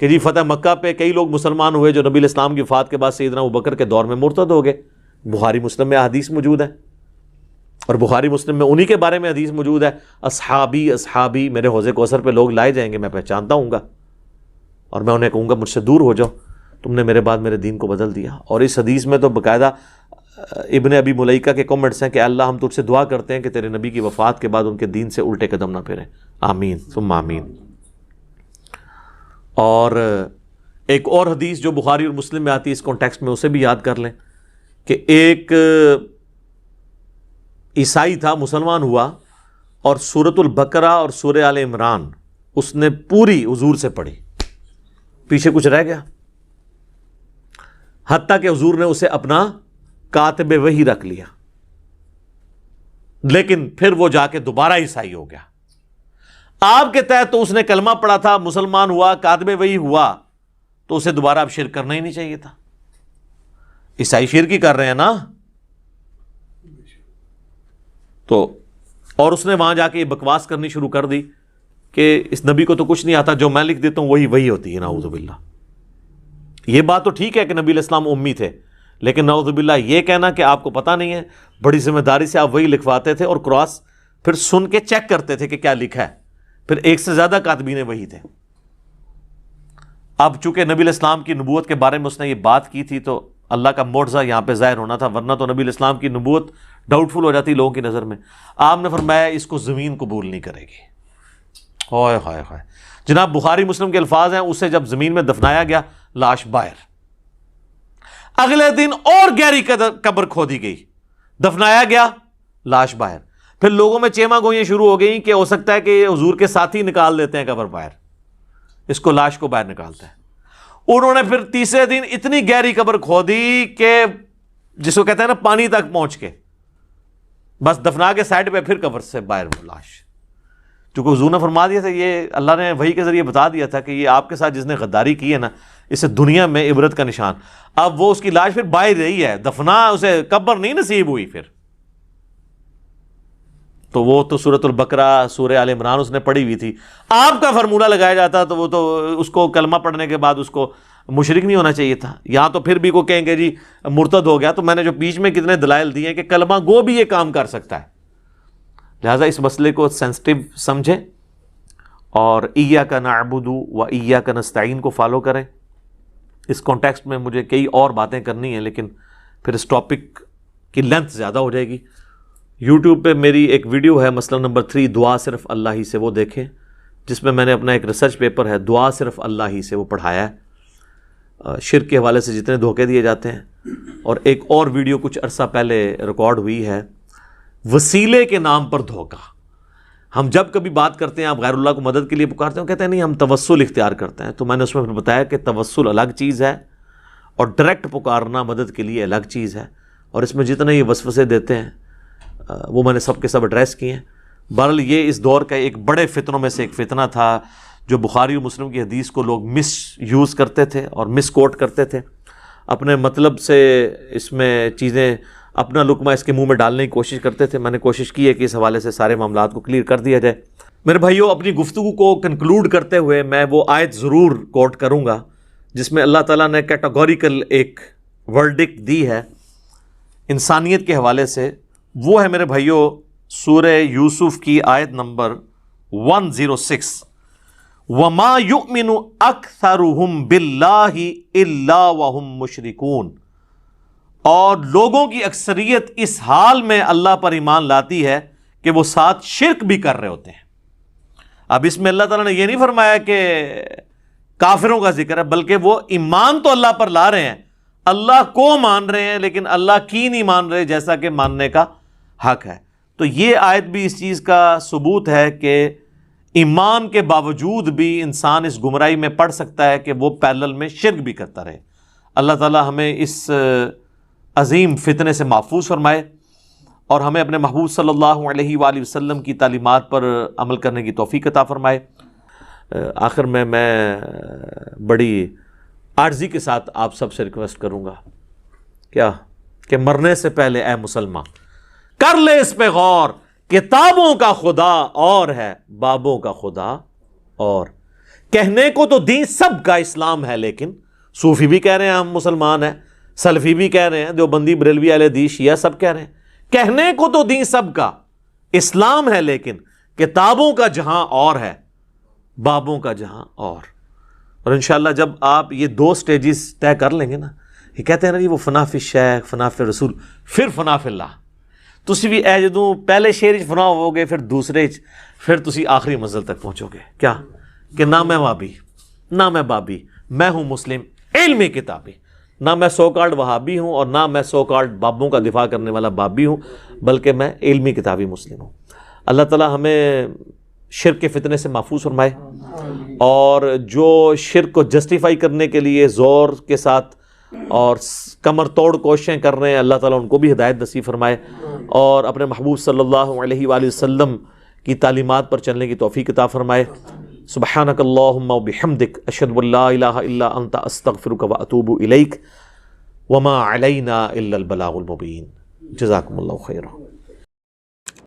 کہ جی فتح مکہ پہ کئی لوگ مسلمان ہوئے جو نبی علیہ السلام کی وفات کے بعد سیدنا ابوبکر کے دور میں مرتد ہو گئے. بخاری مسلم میں حدیث موجود ہے، اور بخاری مسلم میں انہی کے بارے میں حدیث موجود ہے، اصحابی اصحابی، میرے حوض کوثر پہ لوگ لائے جائیں گے، میں پہچانتا ہوں گا اور میں انہیں کہوں گا مجھ سے دور ہو جاؤ، تم نے میرے بعد میرے دین کو بدل دیا. اور اس حدیث میں تو باقاعدہ ابن ابی ملیکہ کے کمنٹس ہیں کہ اللہ ہم تجھ سے دعا کرتے ہیں کہ تیرے نبی کی وفات کے بعد ان کے دین سے الٹے قدم نہ پھریں، آمین ثم آمین. اور ایک اور حدیث جو بخاری اور مسلم میں آتی ہے اس کانٹیکسٹ میں، اسے بھی یاد کر لیں کہ ایک عیسائی تھا، مسلمان ہوا، اور سورۃ البقرہ اور سورہ آل عمران اس نے پوری حضور سے پڑھی، پیچھے کچھ رہ گیا، حتیٰ کہ حضور نے اسے اپنا کاتب وحی رکھ لیا، لیکن پھر وہ جا کے دوبارہ عیسائی ہو گیا. آپ کے تحت تو اس نے کلمہ پڑھا تھا، مسلمان ہوا، کاتب وحی ہوا، تو اسے دوبارہ اب شرک کرنا ہی نہیں چاہیے تھا. عیسائی شرک ہی کر رہے ہیں نا. تو اور اس نے وہاں جا کے یہ بکواس کرنی شروع کر دی کہ اس نبی کو تو کچھ نہیں آتا، جو میں لکھ دیتا ہوں وہی ہوتی ہے، نعوذ باللہ. یہ بات تو ٹھیک ہے کہ نبی علیہ السلام امی تھے، لیکن نعوذ باللہ یہ کہنا کہ آپ کو پتہ نہیں ہے، بڑی ذمہ داری سے آپ وہی لکھواتے تھے اور کراس پھر سن کے چیک کرتے تھے کہ کیا لکھا ہے. پھر ایک سے زیادہ کاتبین وہی تھے. اب چونکہ نبی علیہ السلام کی نبوت کے بارے میں اس نے یہ بات کی تھی تو اللہ کا معجزہ یہاں پہ ظاہر ہونا تھا، ورنہ تو نبی علیہ السلام کی نبوت ڈاؤٹ فل ہو جاتی لوگوں کی نظر میں. آپ نے فرمایا اس کو زمین قبول نہیں کرے گی. ہائے ہائے ہائے. جناب بخاری مسلم کے الفاظ ہیں، اسے جب زمین میں دفنایا گیا لاش باہر، اگلے دن اور گہری قبر کھودی گئی، دفنایا گیا لاش باہر. پھر لوگوں میں چیما گوئیاں شروع ہو گئیں کہ ہو سکتا ہے کہ یہ حضور کے ساتھی نکال دیتے ہیں قبر باہر، اس کو لاش کو باہر نکالتے ہیں. انہوں نے پھر تیسرے دن اتنی گہری قبر کھودی کہ جس کو کہتے ہیں نا پانی تک پہنچ کے بس دفنا کے سائڈ پہ پھر قبر سے باہر لاش. چونکہ حضور نے فرما دیا تھا، یہ اللہ نے وحی کے ذریعے بتا دیا تھا کہ یہ آپ کے ساتھ جس نے غداری کی ہے نا، اسے دنیا میں عبرت کا نشان. اب وہ اس کی لاش پھر باہر رہی ہے، دفنا اسے قبر نہیں نصیب ہوئی. پھر تو وہ تو سورۃ البقرہ سورہ آل عمران اس نے پڑھی ہوئی تھی. آپ کا فارمولہ لگایا جاتا تو وہ تو اس کو کلمہ پڑھنے کے بعد اس کو مشرک نہیں ہونا چاہیے تھا. یہاں تو پھر بھی کو کہیں گے جی مرتد ہو گیا. تو میں نے جو بیچ میں کتنے دلائل دیے ہیں کہ کلمہ گو بھی یہ کام کر سکتا ہے. لہٰذا اس مسئلے کو سینسٹیو سمجھیں اور ایاک نعبد و ایاک نستعین کو فالو کریں. اس کانٹیکسٹ میں مجھے کئی اور باتیں کرنی ہیں، لیکن پھر اس ٹاپک کی لینتھ زیادہ ہو جائے گی. یوٹیوب پہ میری ایک ویڈیو ہے مسئلہ نمبر 3 دعا صرف اللہ ہی سے، وہ دیکھیں، جس میں میں نے اپنا ایک ریسرچ پیپر ہے دعا صرف اللہ ہی سے وہ پڑھایا ہے، شرک کے حوالے سے جتنے دھوکے دیے جاتے ہیں. اور ایک اور ویڈیو کچھ عرصہ پہلے ریکارڈ ہوئی ہے، وسیلے کے نام پر دھوکہ. ہم جب کبھی بات کرتے ہیں آپ غیر اللہ کو مدد کے لیے پکارتے ہیں، کہتے ہیں نہیں ہم توسل اختیار کرتے ہیں. تو میں نے اس میں بتایا کہ توسل الگ چیز ہے اور ڈائریکٹ پکارنا مدد کے لیے الگ چیز ہے. اور اس میں جتنے یہ وسوسے دیتے ہیں وہ میں نے سب کے سب ایڈریس کیے ہیں. بہرحال یہ اس دور کا ایک بڑے فتنوں میں سے ایک فتنہ تھا جو بخاری و مسلم کی حدیث کو لوگ مس یوز کرتے تھے اور مس کوٹ کرتے تھے، اپنے مطلب سے اس میں چیزیں اپنا لقمہ اس کے منہ میں ڈالنے کی کوشش کرتے تھے. میں نے کوشش کی ہے کہ اس حوالے سے سارے معاملات کو کلیئر کر دیا جائے. میرے بھائیوں، اپنی گفتگو کو کنکلوڈ کرتے ہوئے میں وہ آیت ضرور کوٹ کروں گا جس میں اللہ تعالیٰ نے کیٹاگوریکل ایک ورڈکٹ دی ہے انسانیت کے حوالے سے. وہ ہے میرے بھائیوں سورہ یوسف کی آیت نمبر 106، وَمَا يُؤْمِنُ أَكْثَرُهُمْ بِاللَّهِ إِلَّا وَهُمْ مُشْرِكُونَ. اور لوگوں کی اکثریت اس حال میں اللہ پر ایمان لاتی ہے کہ وہ ساتھ شرک بھی کر رہے ہوتے ہیں. اب اس میں اللہ تعالیٰ نے یہ نہیں فرمایا کہ کافروں کا ذکر ہے، بلکہ وہ ایمان تو اللہ پر لا رہے ہیں، اللہ کو مان رہے ہیں، لیکن اللہ کی نہیں مان رہے جیسا کہ ماننے کا حق ہے. تو یہ آیت بھی اس چیز کا ثبوت ہے کہ ایمان کے باوجود بھی انسان اس گمراہی میں پڑ سکتا ہے کہ وہ پیرلل میں شرک بھی کرتا رہے. اللہ تعالی ہمیں اس عظیم فتنے سے محفوظ فرمائے اور ہمیں اپنے محبوب صلی اللہ علیہ وآلہ وسلم کی تعلیمات پر عمل کرنے کی توفیق عطا فرمائے. آخر میں بڑی عاجزی کے ساتھ آپ سب سے ریکویسٹ کروں گا کیا کہ مرنے سے پہلے اے مسلمان کر لے اس پہ غور، کتابوں کا خدا اور ہے، بابوں کا خدا اور. کہنے کو تو دین سب کا اسلام ہے، لیکن صوفی بھی کہہ رہے ہیں ہم مسلمان ہیں، سلفی بھی کہہ رہے ہیں، دیوبندی بریلوی اہل حدیث شیعہ سب کہہ رہے ہیں کہنے کو تو دین سب کا اسلام ہے، لیکن کتابوں کا جہاں اور ہے، بابوں کا جہاں اور انشاءاللہ جب آپ یہ 2 سٹیجز طے کر لیں گے نا، یہ کہتے ہیں نا جی وہ فنا فی شیخ، فنا فی رسول، پھر فنا فی اللہ، تسی بھی اے جدوں پہلے شعر فنا ہو گے، پھر دوسرے پھر تسی آخری منزل تک پہنچو گے، کیا کہ نہ میں وہابی، نہ میں بابی، میں ہوں مسلم علمی کتابی، نہ میں سو کالڈ وہابی ہوں اور نہ میں سو کالڈ بابوں کا دفاع کرنے والا بابی ہوں، بلکہ میں علمی کتابی مسلم ہوں۔ اللہ تعالی ہمیں شرک کے فتنے سے محفوظ فرمائے، اور جو شرک کو جسٹیفائی کرنے کے لیے زور کے ساتھ اور کمر توڑ کوششیں کر رہے ہیں، اللہ تعالیٰ ان کو بھی ہدایت نصیب فرمائے، اور اپنے محبوب صلی اللہ علیہ وآلہ وسلم کی تعلیمات پر چلنے کی توفیق عطا فرمائے۔ سبحانک اللہم و بحمدک، اشہد ان لا الہ الا انت، استغفرک و اتوب الیک، وما علینا الا البلاغ المبین۔ جزاکم اللہ خیرا۔